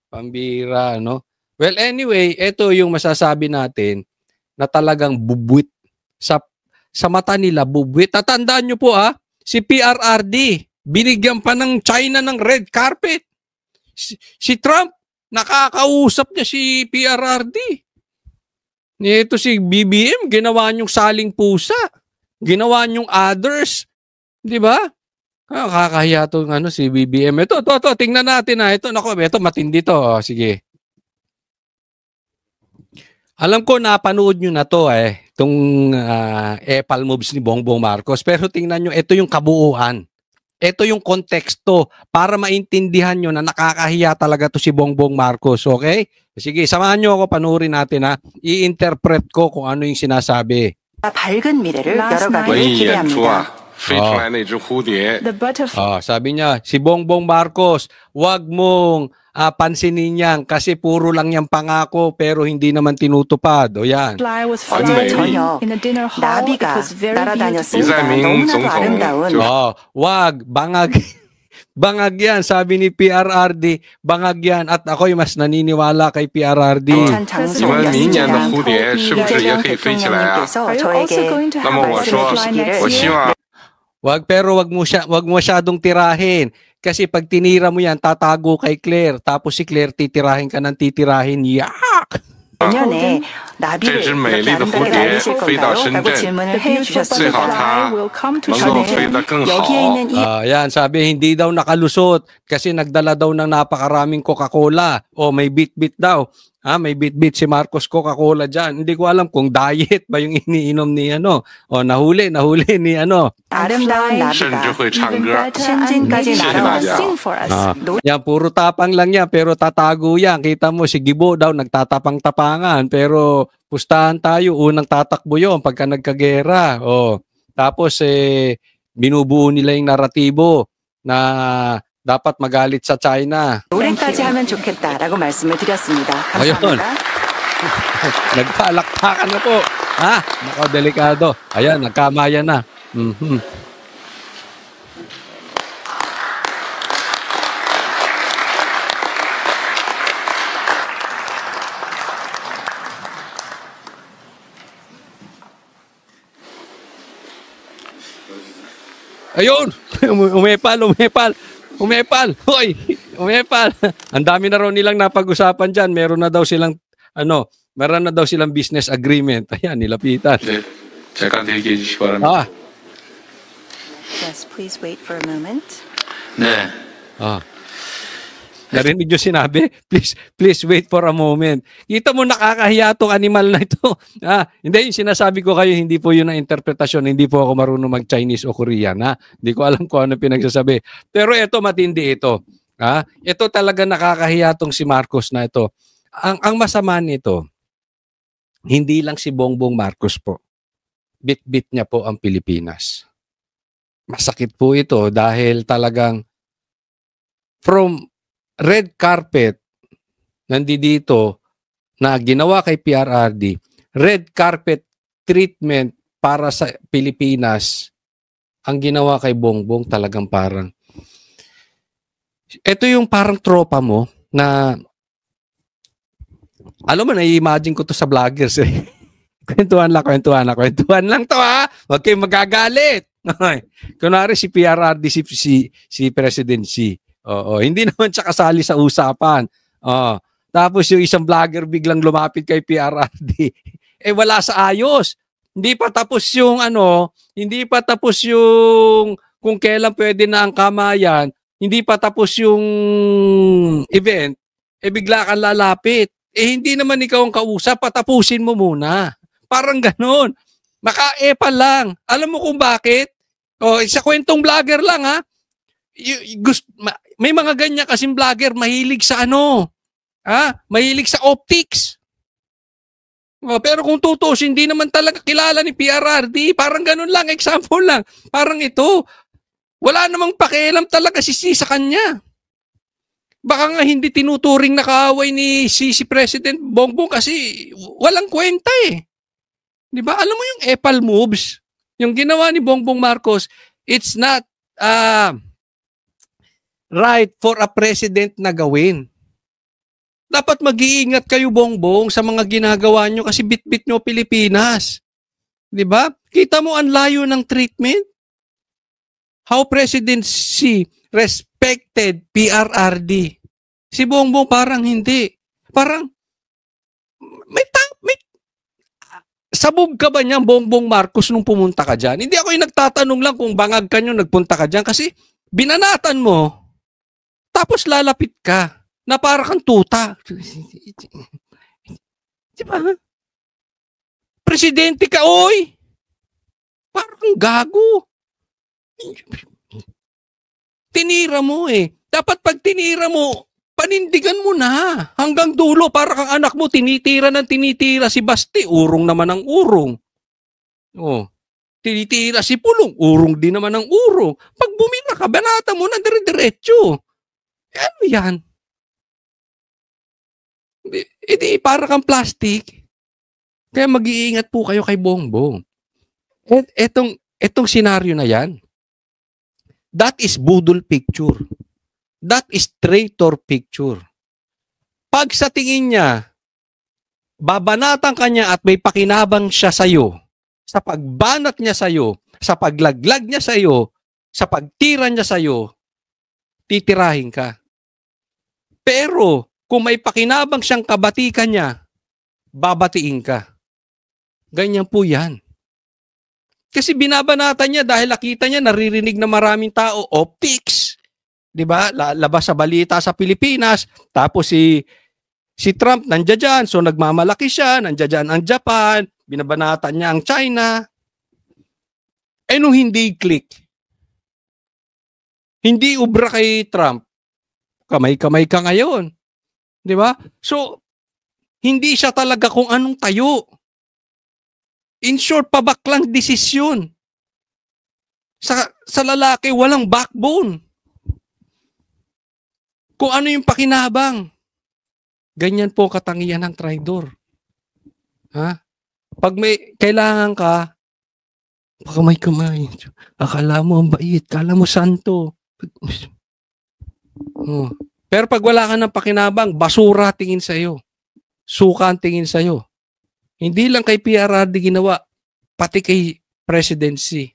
Pambira, no? Well, anyway, ito yung masasabi natin na talagang bubwit. Sa mata nila, bubwit. Tatandaan nyo po, si PRRD, binigyan pa ng China ng red carpet. Si Trump, nakakausap niya si PRRD. Ito si BBM, ginawa niyong saling pusa. Ginawa niyong others. Di ba? Kakahiya itong si BBM. Ito, tingnan natin Ito, ito matindi to. Sige. Alam ko napanood nyo na to itong epal moves ni Bongbong Marcos. Pero tingnan nyo, ito yung kabuuan. Ito yung konteksto para maintindihan nyo na nakakahiya talaga to si Bongbong Marcos. Okay? Sige, samahan nyo ako, panuorin natin I-interpret ko kung ano yung sinasabi. 밝은 미래를 열어가기를 기대합니다. Sabi niya, si Bongbong Marcos, wag mong pansinin yan kasi puro lang yung pangako pero hindi naman tinutupad. O yan. 어제 저녁 나비가 날아다녔습니다. 너무나도 아름다운. Wag, bangag yan. Sabi ni PRRD, bangag yan. At ako'y mas naniniwala kay PRRD. Wag masyadong tirahin. Kasi pag tinira mo yan, tatago kay Claire. Tapos si Claire, titirahin ka ng titirahin. Yak! 내년에 나비를 이렇게 아름답게 날리실 건가요? 라고 질문을 해주셨습니다. 여기에 있는 yan, sabi, hindi daw nakalusot kasi nagdala daw ng napakaraming Coca-Cola. O may bit-bit daw. May bit-bit si Marcos Coca-Cola dyan. Hindi ko alam kung diet ba yung iniinom ni O nahuli ni 아름다운 나비가 신진까지 날아와 sing for us. Yan, puro tapang lang yan, pero tatago yan. Kita mo, si Gibo daw nagtatapang-tapangan, pero pustahan tayo, unang tatakbo yun pagka nagkagera. Tapos, binubuo nila yung naratibo na dapat magalit sa China. 노래까지 하면 좋겠다라고 말씀을 드렸습니다. 감사합니다. Nagpalakpakan na po. Nako, delikado. Ayan, nagkamayan na. Ayun! Umepal! Hoy! Umepal! Ang dami na raw nilang napag-usapan dyan. Meron na daw silang business agreement. Ayan, nilapitan. Yes, please wait for a moment. Narinig nyo sinabi? Please wait for a moment. Kita mo, nakakahiya tong animal na ito. Hindi, yung sinasabi ko kayo, hindi po yun ang interpretasyon. Hindi po ako marunong mag-Chinese o Korean. Hindi ko alam kung ano pinagsasabi. Pero ito, matindi ito. Ito talaga nakakahiya tong si Marcos na ito. Ang masama nito, hindi lang si Bongbong Marcos po. Bit-bit niya po ang Pilipinas. Masakit po ito dahil talagang from red carpet nandito na ginawa kay PRRD, red carpet treatment para sa Pilipinas, ang ginawa kay Bongbong talagang parang ito yung parang tropa mo na alam mo, na-imagine ko to sa vloggers Kwentuhan lang to Huwag kayong magagalit. Kunwari si PRRD, si President Xi. Hindi naman siya kasali sa usapan. Tapos yung isang vlogger biglang lumapit kay PRRD. Wala sa ayos. Hindi pa tapos yung kung kailan pwede na ang kamayan, hindi pa tapos yung event, bigla kang lalapit. Hindi naman ikaw ang kausap, patapusin mo muna. Parang ganon. Maka-epal lang. Alam mo kung bakit? Sa kwentong vlogger lang ha. May mga ganyan kasing vlogger, mahilig sa mahilig sa optics. Pero kung tutusin, hindi naman talaga kilala ni PRRD. Parang ganun lang, example lang. Parang ito, wala namang pakialam talaga si sa kanya. Baka nga hindi tinuturing na kaaway ni si President Bongbong kasi walang kwenta eh. Di ba? Alam mo yung epal moves, yung ginawa ni Bongbong Marcos, it's not right for a president na gawin. Dapat mag-iingat kayo, Bongbong, sa mga ginagawa nyo kasi bit-bit nyo Pilipinas. Di ba? Kita mo ang layo ng treatment. How presidency respected PRRD. Si Bongbong parang hindi. Parang may sabog ka ba niyan, Bongbong Marcos, nung pumunta ka dyan? Hindi ako yung nagtatanong lang kung bangag ka nyo, nagpunta ka dyan kasi binanatan mo tapos lalapit ka na para kang tuta. Diba? Presidente ka, oy! Parang gago. Tinira mo eh. Dapat pag tinira mo, panindigan mo na. Hanggang dulo, para kang anak mo, tinitira si Basti. Urong naman ang urong. Tinitira si Pulong. Urong din naman ang urong. Pag bumira ka, banata mo na dire-diretso. Ano yan? Para kang plastic. Kaya mag-iingat po kayo kay Bongbong. Etong senaryo na yan, that is budol picture. That is traitor picture. Pag sa tingin niya, babanatan ka niya at may pakinabang siya sa'yo, sa pagbanat niya sa'yo, sa paglaglag niya sa'yo, sa pagtira niya sa'yo, titirahin ka. Pero, kung may pakinabang siyang kabatikan niya, babatiin ka. Ganyan po yan. Kasi binabanatan niya dahil nakita niya, naririnig na maraming tao, optics. Diba? Labas sa balita sa Pilipinas. Tapos si Trump nandiyan dyan. So nagmamalaki siya. Nandiyan dyan ang Japan. Binabanatan niya ang China. Nung hindi click, hindi ubra kay Trump, kamay-kamay ka ngayon. Diba? So, hindi siya talaga kung anong tayo. In short, pabaklang desisyon. Sa lalaki, walang backbone. Kung ano yung pakinabang. Ganyan po katangian ng traidor. Pag may kailangan ka, pakamay-kamay. Akala mo ang bait, akala mo santo. Pero pag wala ka ng pakinabang, basura tingin sa'yo. Suka ang tingin sa'yo. Hindi lang kay PRRD ginawa, pati kay presidency.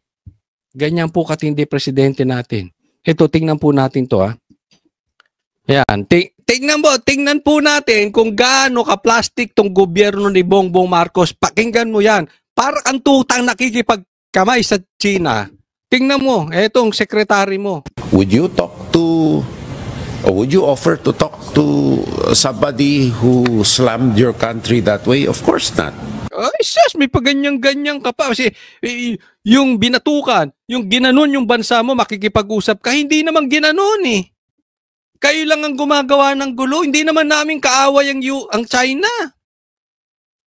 Ganyan po katindi presidente natin. Ito, tingnan po natin to Ayan, tingnan po natin kung gaano ka-plastic tong gobyerno ni Bongbong Marcos. Pakinggan mo yan. Para kang tutang nakikipagkamay sa China. Tingnan mo, etong sekretary mo. Would you talk to, or would you offer to talk to somebody who slammed your country that way? Of course not. Sus, may paganyan-ganyan ka pa. Kasi yung binatukan, yung ginanon yung bansa mo, makikipag-usap ka, hindi naman ginanon eh. Kayo lang ang gumagawa ng gulo. Hindi naman namin kaaway ang China.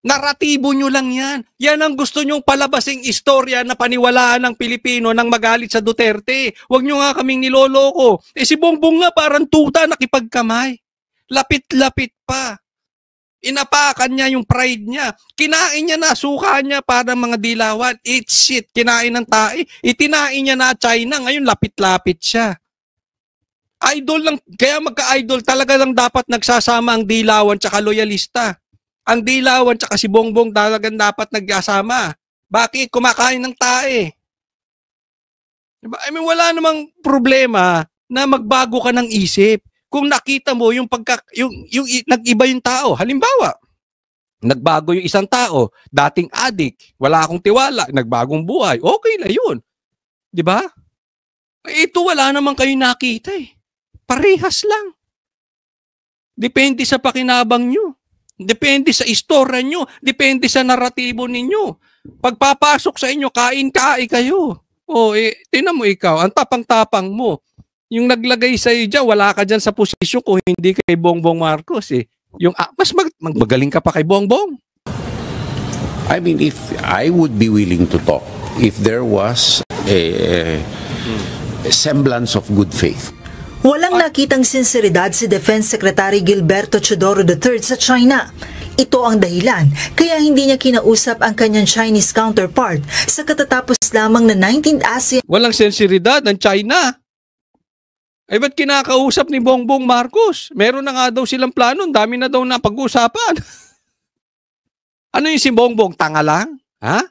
Naratibo nyo lang yan. Yan ang gusto nyong palabasing istorya na paniwalaan ng Pilipino nang magalit sa Duterte. Huwag nyo nga kaming niloloko. Si Bongbong nga parang tuta nakipagkamay. Lapit-lapit pa. Inapakan niya yung pride niya. Kinain niya na, suka niya para mga dilawan. Eat shit. Kinain ng tae. Itinain niya na China. Ngayon lapit-lapit siya. Idol lang, kaya magka-idol talaga lang dapat nagsasama ang dilawan tsaka loyalista. Ang dilawan tsaka si Bongbong talagang dapat nagkasama. Bakit? Kumakain ng tae. Diba? I mean, wala namang problema na magbago ka ng isip. Kung nakita mo yung nag-iba yung tao. Halimbawa, nagbago yung isang tao, dating addict, wala akong tiwala, nagbagong buhay, okay na yun. Diba? Ito wala naman kayo nakita eh. parehas lang. Depende sa pakinabang nyo. Depende sa istorya nyo. Depende sa naratibo ninyo. Pagpapasok sa inyo, kain-kain kayo. O, tinan mo ikaw, ang tapang-tapang mo. Yung naglagay sa iyo dyan, wala ka dyan sa posisyon kung hindi kay Bongbong Marcos eh. Yung, mas magaling ka pa kay Bongbong. I mean, if I would be willing to talk, if there was a semblance of good faith. Walang nakitang sinseridad si Defense Secretary Gilberto Teodoro III sa China. Ito ang dahilan kaya hindi niya kinausap ang kanyang Chinese counterpart sa katatapos lamang na 19th ASEAN. Walang sinseridad ng China. Ay ba't kinakausap ni Bongbong Marcos? Meron na nga daw silang plano, dami na daw na pag-uusapan. Ano yung si Bongbong? Tanga lang? Ha?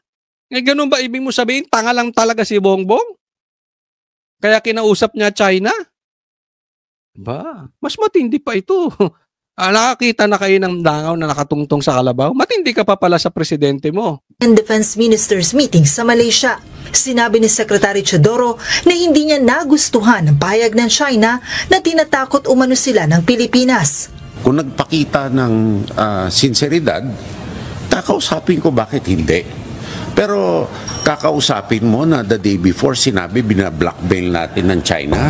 Ganun ba ibig mo sabihin? Tanga lang talaga si Bongbong? Kaya kinausap niya China? Ba, mas matindi pa ito. Nakakita na kayo ng dangaw na nakatungtong sa kalabaw? Matindi ka pa pala sa presidente mo. Defense Ministers meeting sa Malaysia. Sinabi ni Secretary Teodoro na hindi niya nagustuhan ang pahayag ng China na tinatakot umano sila ng Pilipinas. Kung nagpakita ng sinseridad, kakausapin ko bakit hindi. Pero kakausapin mo na the day before sinabi bina-blackmail natin ng China.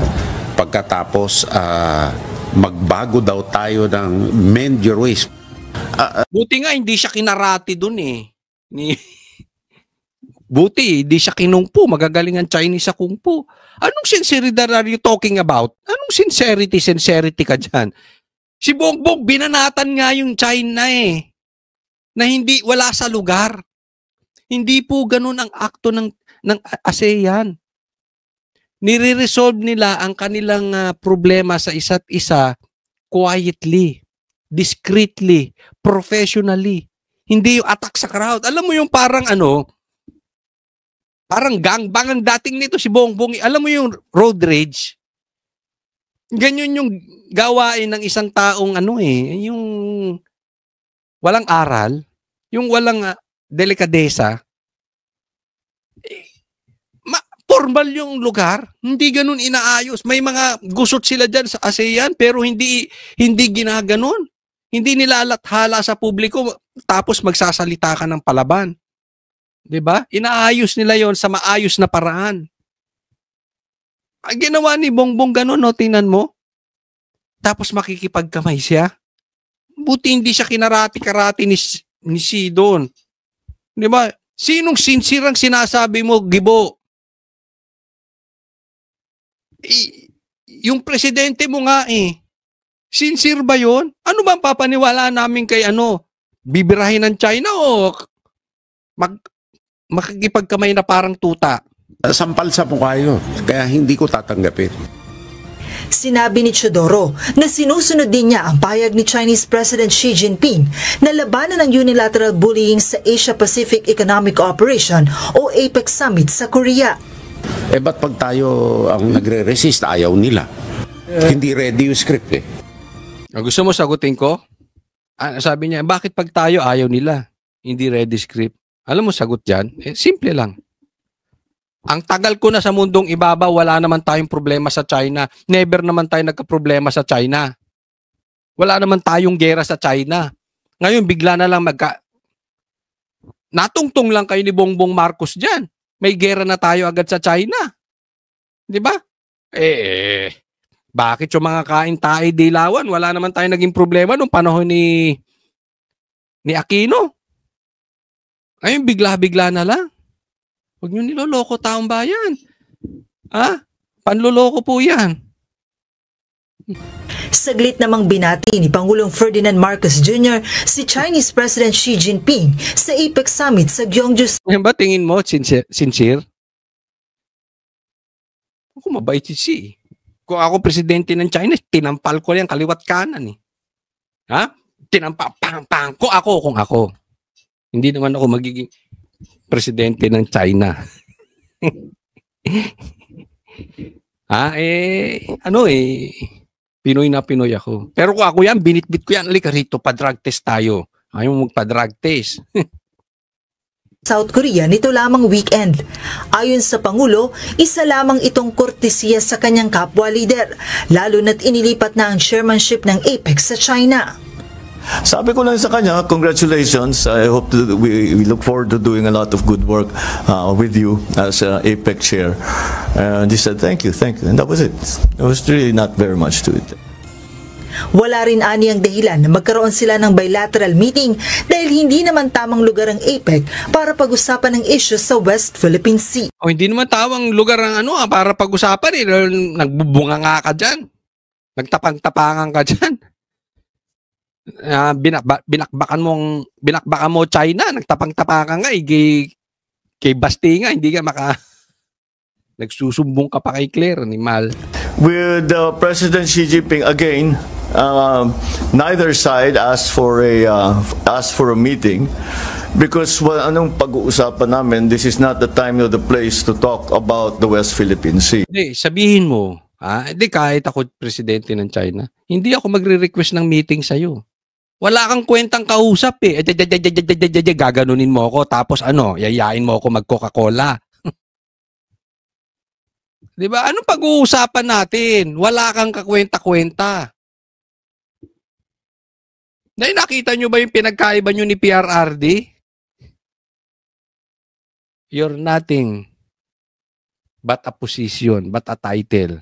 Pagkatapos magbago daw tayo ng mend your ways. Buti nga hindi siya kinarati dun eh. Buti hindi siya kinungpo. Magagaling ang Chinese sa kungpo. Anong sinceridad are you talking about? Anong sincerity ka dyan? Si Bongbong binanatan nga yung China eh. Na hindi wala sa lugar. Hindi po ganun ang akto ng ASEAN. Nire-resolve nila ang kanilang problema sa isa't isa quietly, discreetly, professionally. Hindi yung attack sa crowd. Alam mo yung parang parang gangbang ang dating nito si Bongbong. Alam mo yung road rage? Ganyan yung gawain ng isang taong yung walang aral, yung walang delikadesa. Formal yung lugar, hindi ganun inaayos. May mga gusot sila dyan sa ASEAN pero hindi ginaganon. Hindi nilalathala sa publiko tapos magsasalita ka ng palaban. 'Di ba? Inaayos nila yon sa maayos na paraan. Ang ginawa ni Bongbong ganun, no, tingnan mo. Tapos makikipagkamay siya. Buti hindi siya kinarati-karati ni Sidon. 'Di ba? Sinong sincere ang sinasabi mo, Gibo? Yung presidente mo nga sincere ba yun? Ano ba ang papaniwala namin kay bibirahin ng China o makikipagkamay na parang tuta? Sampal sa mukha yun, kaya hindi ko tatanggapin. Sinabi ni Teodoro na sinusunod din niya ang pahayag ni Chinese President Xi Jinping na labanan ng unilateral bullying sa Asia-Pacific Economic Cooperation o APEC Summit sa Korea. Ba't pag tayo ang nagre-resist, ayaw nila? Hindi ready yung script eh. Gusto mo sagutin ko? Sabi niya, bakit pag tayo ayaw nila? Hindi ready script. Alam mo sagot dyan? Simple lang. Ang tagal ko na sa mundong ibabaw, wala naman tayong problema sa China. Never naman tayo nagka-problema sa China. Wala naman tayong gera sa China. Ngayon, bigla na lang natungtong lang kayo ni Bongbong Marcos dyan. May gera na tayo agad sa China. Di ba? Bakit yung mga kain-tae dilawan? Wala naman tayo naging problema nung panahon ni Aquino. Ngayon, bigla-bigla na lang. Huwag nyo niloloko taong bayan. Panloloko po yan. Saglit namang binati ni Pangulong Ferdinand Marcos Jr. si Chinese President Xi Jinping sa APEC Summit sa Gyeongju. Ba tingin mo, sincere? Ako mabait si Xi. Kung ako presidente ng China, tinampal ko yan kaliwat kanan . Tinampal, pang. Kung ako. Hindi naman ako magiging presidente ng China. Pinoy na Pinoy ako. Pero kung ako yan, binitbit ko yan. Halika rito, pa-drug test tayo. Ayaw mo magpa-drug test. South Korea nito lamang weekend. Ayon sa Pangulo, isa lamang itong kortesiya sa kanyang kapwa leader, lalo na't inilipat na ang chairmanship ng APEC sa China. Sabi ko lang sa kanya, congratulations. I hope that we look forward to doing a lot of good work with you as APEC chair. And he said, thank you. And that was it. There was really not very much to it. Wala rin ani ang dahilan na magkaroon sila ng bilateral meeting dahil hindi naman tamang lugar ang APEC para pag-usapan ng issues sa West Philippine Sea. O hindi naman tamang lugar ang para pag-usapan eh. Nagbubunga nga ka dyan. Nagtapang-tapangan ka dyan. Binakbakan mo China, nagtapang-tapangan nga eh. Kay Basti nga, hindi ka nagsusumbong ka pa kay Claire, animal. With President Xi Jinping again, neither side asked for a meeting because anong pag-uusapan namin, this is not the time or the place to talk about the West Philippine Sea. Hindi, sabihin mo, hindi kahit ako presidente ng China, hindi ako magre-request ng meeting sa'yo. Wala kang kwentang kausap eh. Gaganunin mo ako tapos yayain mo ako mag-Coca-Cola. Diba? Anong pag-uusapan natin? Wala kang kakwenta-kwenta. Nakita nyo ba yung pinagkaiba nyo ni PRRD? You're nothing but a position, but a title.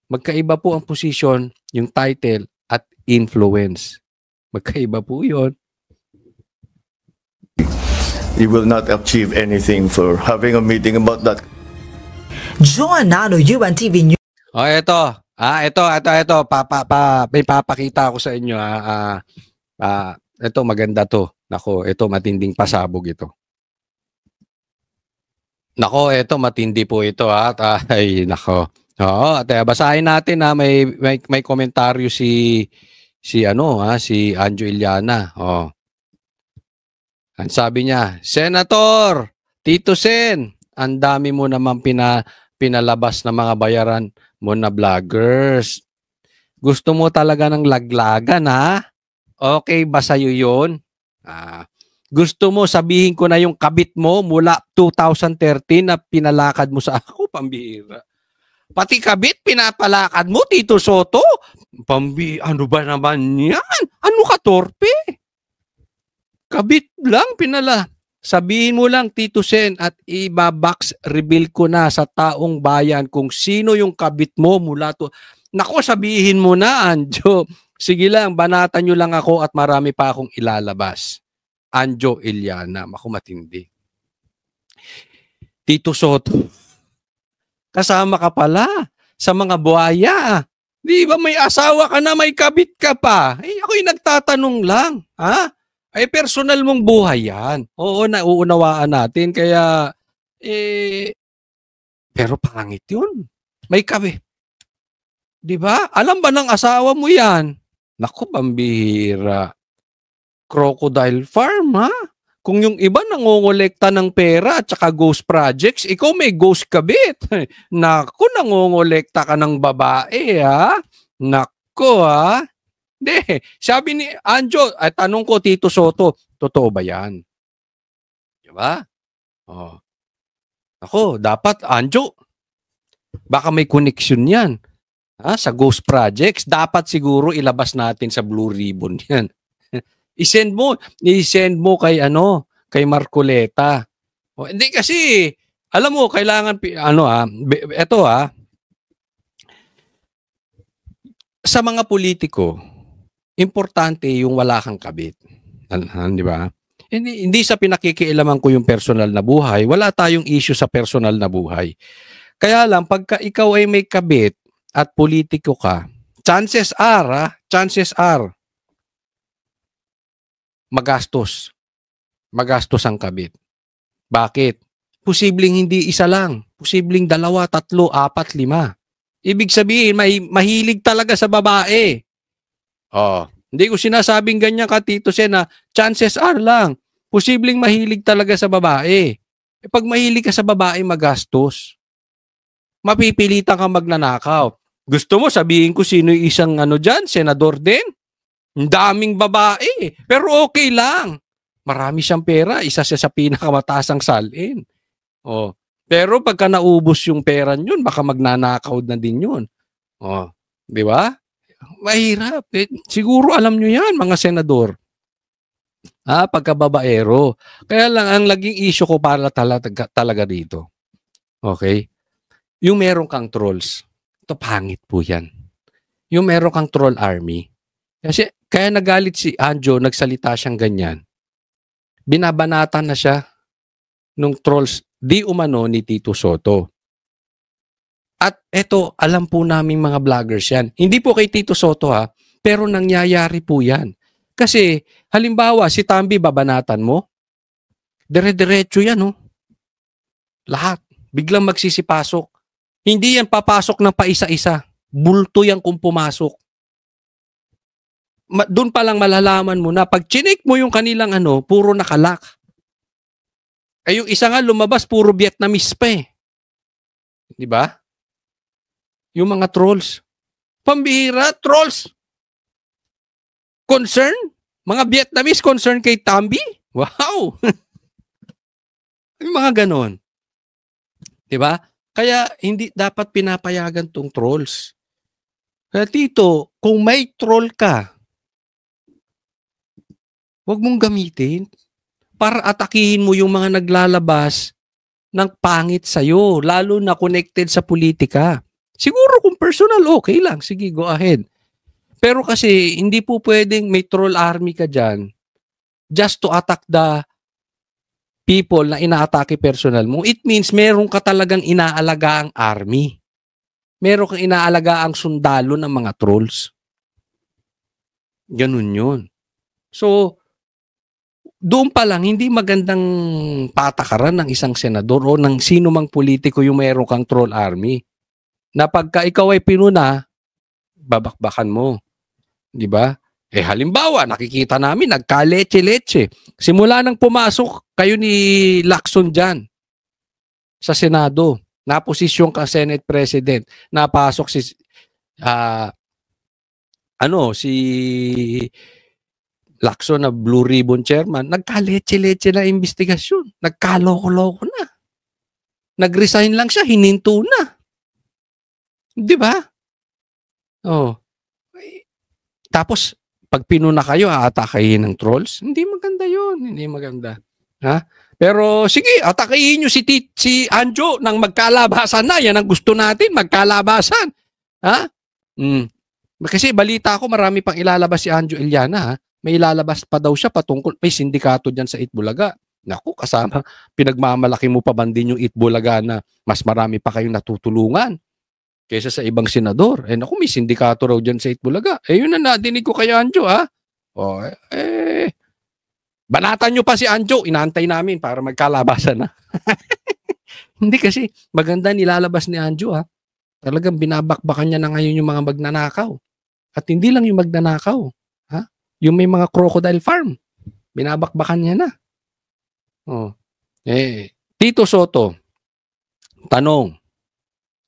Magkaiba po ang position, yung title at influence. Magkaiba po yun. You will not achieve anything for having a meeting about that. Joan Nano, UNTV News. Ito. May papakita ako sa inyo. Ito, maganda to. Nako, ito, matinding pasabog ito. Nako, ito, matindi po ito. Ay, nako. Oo, basahin natin may komentaryo si Anjo Iliana. Ang sabi niya, Senator, Tito Sen, ang dami mo naman pinalabas na mga bayaran mo na vloggers. Gusto mo talaga ng laglagan, ha? Okay ba sa'yo yun? Gusto mo sabihin ko na yung kabit mo mula 2013 na pinalakad mo sa ako, pambihira. Pati kabit, pinapalakad mo, Tito Soto? Ano ba naman yan? Ano ka, torpe? Kabit lang, Sabihin mo lang, Tito Sen, at ibabox reveal ko na sa taong bayan kung sino yung kabit mo mula to. Nako, sabihin mo na, Anjo. Sige lang, banatan nyo lang ako at marami pa akong ilalabas. Anjo Iliana, matindi. Tito Soto, kasama ka pala sa mga buhaya. Di ba may asawa ka na, may kabit ka pa? Ako'y nagtatanong lang. Ha? Ay, personal mong buhay yan. Oo, nauunawaan natin. Kaya, pero pangit yun. May kabit. Di ba? Alam ba ng asawa mo yan? Naku, pambihira. Crocodile Farm, ha? Kung yung iba nangongolekta ng pera at saka ghost projects, ikaw may ghost kabit. Naku, nangongolekta ka ng babae, ha? Naku, ha? Hindi. Sabi ni Anjo, tanong ko, Tito Soto, totoo ba yan? Diba? Ako, dapat, Anjo, baka may connection yan. Sa ghost projects, dapat siguro ilabas natin sa Blue Ribbon yan. I-send mo kay Marcoleta. Hindi kasi, alam mo, kailangan, sa mga politiko, importante yung wala kang kabit. Di ba? Hindi sa pinakikialaman ko yung personal na buhay, wala tayong issue sa personal na buhay. Kaya lang, pagka ikaw ay may kabit at politiko ka, chances are, magastos. Magastos ang kabit. Bakit? Posibleng hindi isa lang. Posibleng 2, 3, 4, 5. Ibig sabihin, mahilig talaga sa babae. Hindi ko sinasabing ganyan ka, Tito Sen, na chances are lang. Posibleng mahilig talaga sa babae. Pag mahilig ka sa babae, magastos. Mapipilitan kang magnanakaw. Gusto mo sabihin ko sino yung isang senador din? Ang daming babae. Pero okay lang. Marami siyang pera, isa siya sa pinakamataas ang salin. Oh. Pero pagka naubos yung pera yun, baka magnanakaw na din yun. Oh, di ba? Mahirap. Siguro alam nyo yan, mga senador. Pagkababaero. Kaya lang, ang laging issue ko para talaga dito. Okay? Yung meron kang trolls. Ito, pangit po yan. Yung meron kang troll army. Kasi, kaya nagalit si Anjo, nagsalita siyang ganyan. Binabanatan na siya nung trolls, di umano ni Tito Soto. At eto, alam po namin mga vloggers yan. Hindi po kay Tito Soto pero nangyayari po yan. Kasi, halimbawa, si Tambi babanatan mo, dire-diretso yan, Lahat. Biglang magsisipasok. Hindi yan papasok ng paisa-isa. Bulto yan kung pumasok. Doon pa lang malalaman mo na pag chinik mo yung kanilang puro nakalak. Yung isa nga lumabas, puro Vietnamese pa eh. Di ba? Yung mga trolls. Pambihira, trolls. Concern? Mga Vietnamese concern kay Tambi? Wow! Yung mga ganon. Di ba? Kaya hindi dapat pinapayagan tong trolls. Kaya Tito, kung may troll ka, huwag mong gamitin para atakihin mo yung mga naglalabas ng pangit sa'yo, lalo na connected sa politika. Siguro kung personal, okay lang. Sige, go ahead. Pero kasi hindi po pwedeng may troll army ka dyan just to attack the people na inaatake personal mo. It means meron ka talagang inaalagaang army. Meron kang inaalagaang sundalo ng mga trolls. Ganun yun. So, doon pa lang, hindi magandang patakaran ng isang senador o ng sino mang politiko yung meron kang troll army. Na pagka ikaw ay pinuna, babakbakan mo. Di ba? Halimbawa, nakikita namin, nagka-leche-leche. Simula nang pumasok kayo ni Lacson dyan sa Senado, naposisyon ka Senate President, napasok si Lacson na Blue Ribbon Chairman, nagka-leche-leche na investigasyon. Nagkaloko-loko na. Nag-resign lang siya, hininto na. Di ba? Oh. Tapos, pag pinuna kayo, aatakayin ng trolls? Hindi maganda yun. Hindi maganda. Pero sige, atakayin nyo si Anjo nang magkalabasan na. Yan ang gusto natin, magkalabasan. Kasi balita ko, marami pang ilalabas si Anjo Iliana. May ilalabas pa daw siya patungkol. May sindikato dyan sa Itbulaga. Naku, kasama, pinagmamalaki mo pa din yung Itbulaga na mas marami pa kayong natutulungan kaysa sa ibang senador. Naku, may sindikato raw dyan sa Itbulaga. Yun na nadinig ko kay Anjo, banatan nyo pa si Anjo. Inaantay namin para magkalabasan na. Hindi kasi, maganda nilalabas ni Anjo, Talagang binabakbakan niya na ngayon yung mga magnanakaw. At hindi lang yung magnanakaw. Yung may mga crocodile farm. Binabakbakan niya na. Tito Soto, tanong,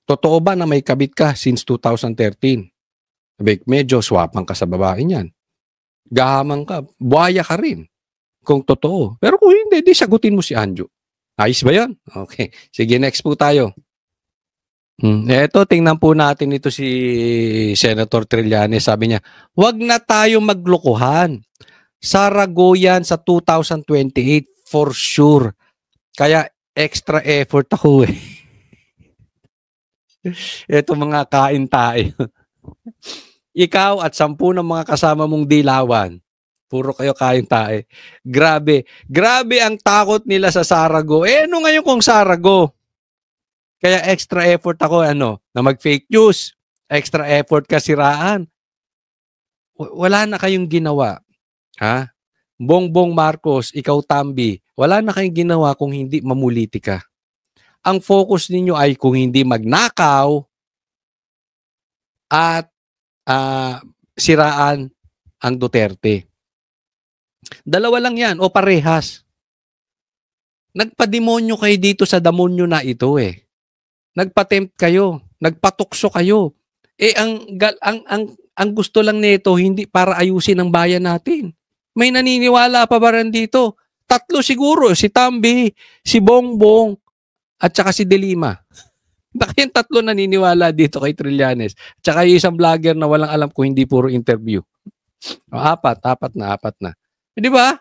totoo ba na may kabit ka since 2013? Medyo swapang ka sa babae niyan. Gahamang ka, buhaya ka rin. Kung totoo. Pero kung hindi, di sagutin mo si Anjo. Ayos ba yan? Okay. Sige, next po tayo. Eto, tingnan po natin ito si Senator Trillanes. Sabi niya, wag na tayo maglokohan. Saragoyan sa 2028 for sure. Kaya extra effort ako eh. Ito mga kain tayo. Ikaw at 10 ng mga kasama mong dilawan. Puro kayo kain tayo. Grabe. Grabe ang takot nila sa Sarago. Ano ngayon kung Sarago? Kaya extra effort ako na mag-fake news. Extra effort kasiraan. Wala na kayong ginawa. Bongbong Marcos, ikaw Tambi, wala na kayong ginawa kung hindi mamulitika. Ang focus ninyo ay kung hindi magnakaw at siraan ang Duterte. Dalawa lang yan o parehas. Nagpademonyo kayo dito sa damonyo na ito eh. Nagpatempt kayo, nagpatukso kayo. Ang gusto lang nito hindi para ayusin ang bayan natin. May naniniwala pa ba rin dito Tatlo siguro, si Tambi, si Bongbong, at saka si De Lima. Baka yung tatlo naniniwala dito kay Trillanes. Tsaka yung isang vlogger na walang alam kung hindi puro interview. O, apat na. Di ba?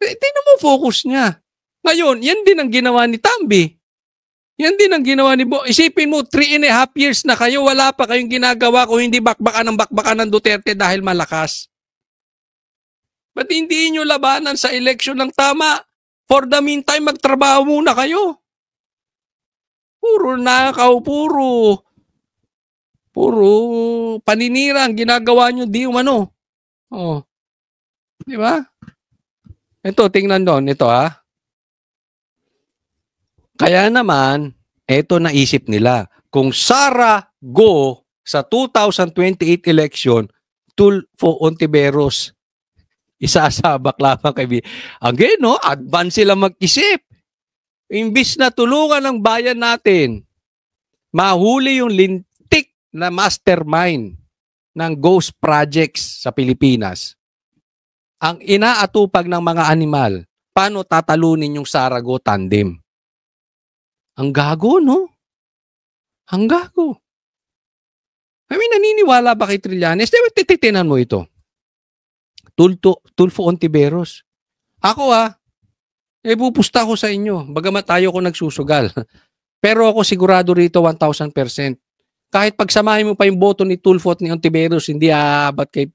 Tingnan mo focus niya. Ngayon, yan din ang ginawa ni Tambi. Yan din ang ginawa ni Bo. Isipin mo, 3.5 years na kayo, wala pa kayong ginagawa kung hindi bakbakan ng Duterte dahil malakas. Ba't hindi nyo labanan sa eleksyon ng tama? For the meantime, magtrabaho muna kayo. Puro nakaw, puro paninira ang ginagawa nyo, di umano. Oh. Di ba? Ito, tingnan doon. Ito, ha. Kaya naman, ito naisip nila. Kung Sara go sa 2028 election, Tulfo Ontiveros, isasabak lamang kay again, no? Advance sila mag-isip. Imbis na tulungan ng bayan natin, mahuli yung lintik na mastermind ng ghost projects sa Pilipinas. Ang inaatupag ng mga animal, paano tatalunin yung Sarago tandem? Ang gago, no? Ang gago. I mean, naniniwala ba kay Trillanes? Titinan mo ito. Tulfo Ontiveros. Ako pupusta ko sa inyo. Bagamat tayo ko nagsusugal. Pero ako sigurado rito 1,000%. Kahit pagsamahin mo pa yung boto ni Tulfo at ni Ontiveros, hindi aabat kay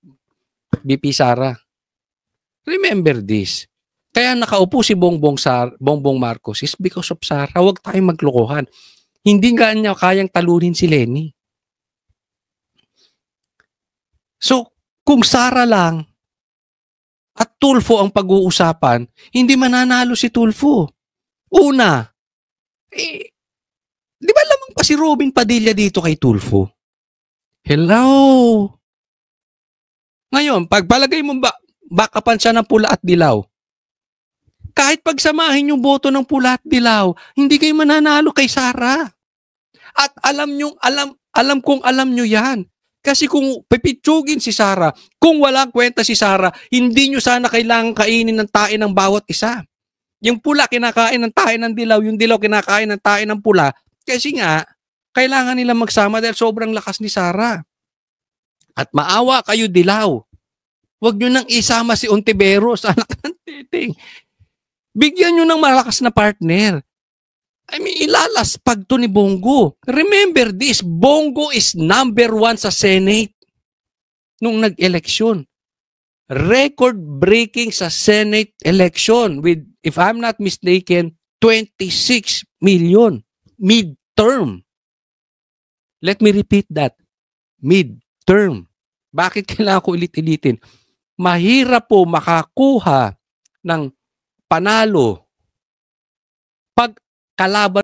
BP Sara. Remember this. Kaya nakaupo si Bongbong Marcos is because of Sara. Huwag tayong maglokohan. Hindi nga niya kayang talunin si Lenny. So, kung Sara lang at Tulfo ang pag-uusapan, hindi mananalo si Tulfo. Una, di ba lamang pa si Robin Padilla dito kay Tulfo? Hello? Ngayon, pagpalagay mo bakapan siya ng pula at dilaw. Kahit pagsamahin yung boto ng pula at dilaw, hindi kayo mananalo kay Sara. At alam kong alam nyo yan. Kasi kung pipitsugin si Sara, kung walang kwenta si Sara, hindi nyo sana kailangan kainin ng tae ng bawat isa. Yung pula kinakain ng tae ng dilaw, yung dilaw kinakain ng tae ng pula. Kasi nga, kailangan nila magsama dahil sobrang lakas ni Sara. At maawa kayo dilaw. Huwag nyo nang isama si Ontiveros, anak ng titing. Bigyan nyo ng malakas na partner. I mean, ilalaspag to ni Bongo. Remember this, Bongo is number 1 sa Senate nung nag-eleksyon. Record-breaking sa Senate election with, if I'm not mistaken, 26 million midterm. Let me repeat that. Midterm. Bakit kailangan ko ulit-ulitin? Mahirap po makakuha ng panalo pag kalaban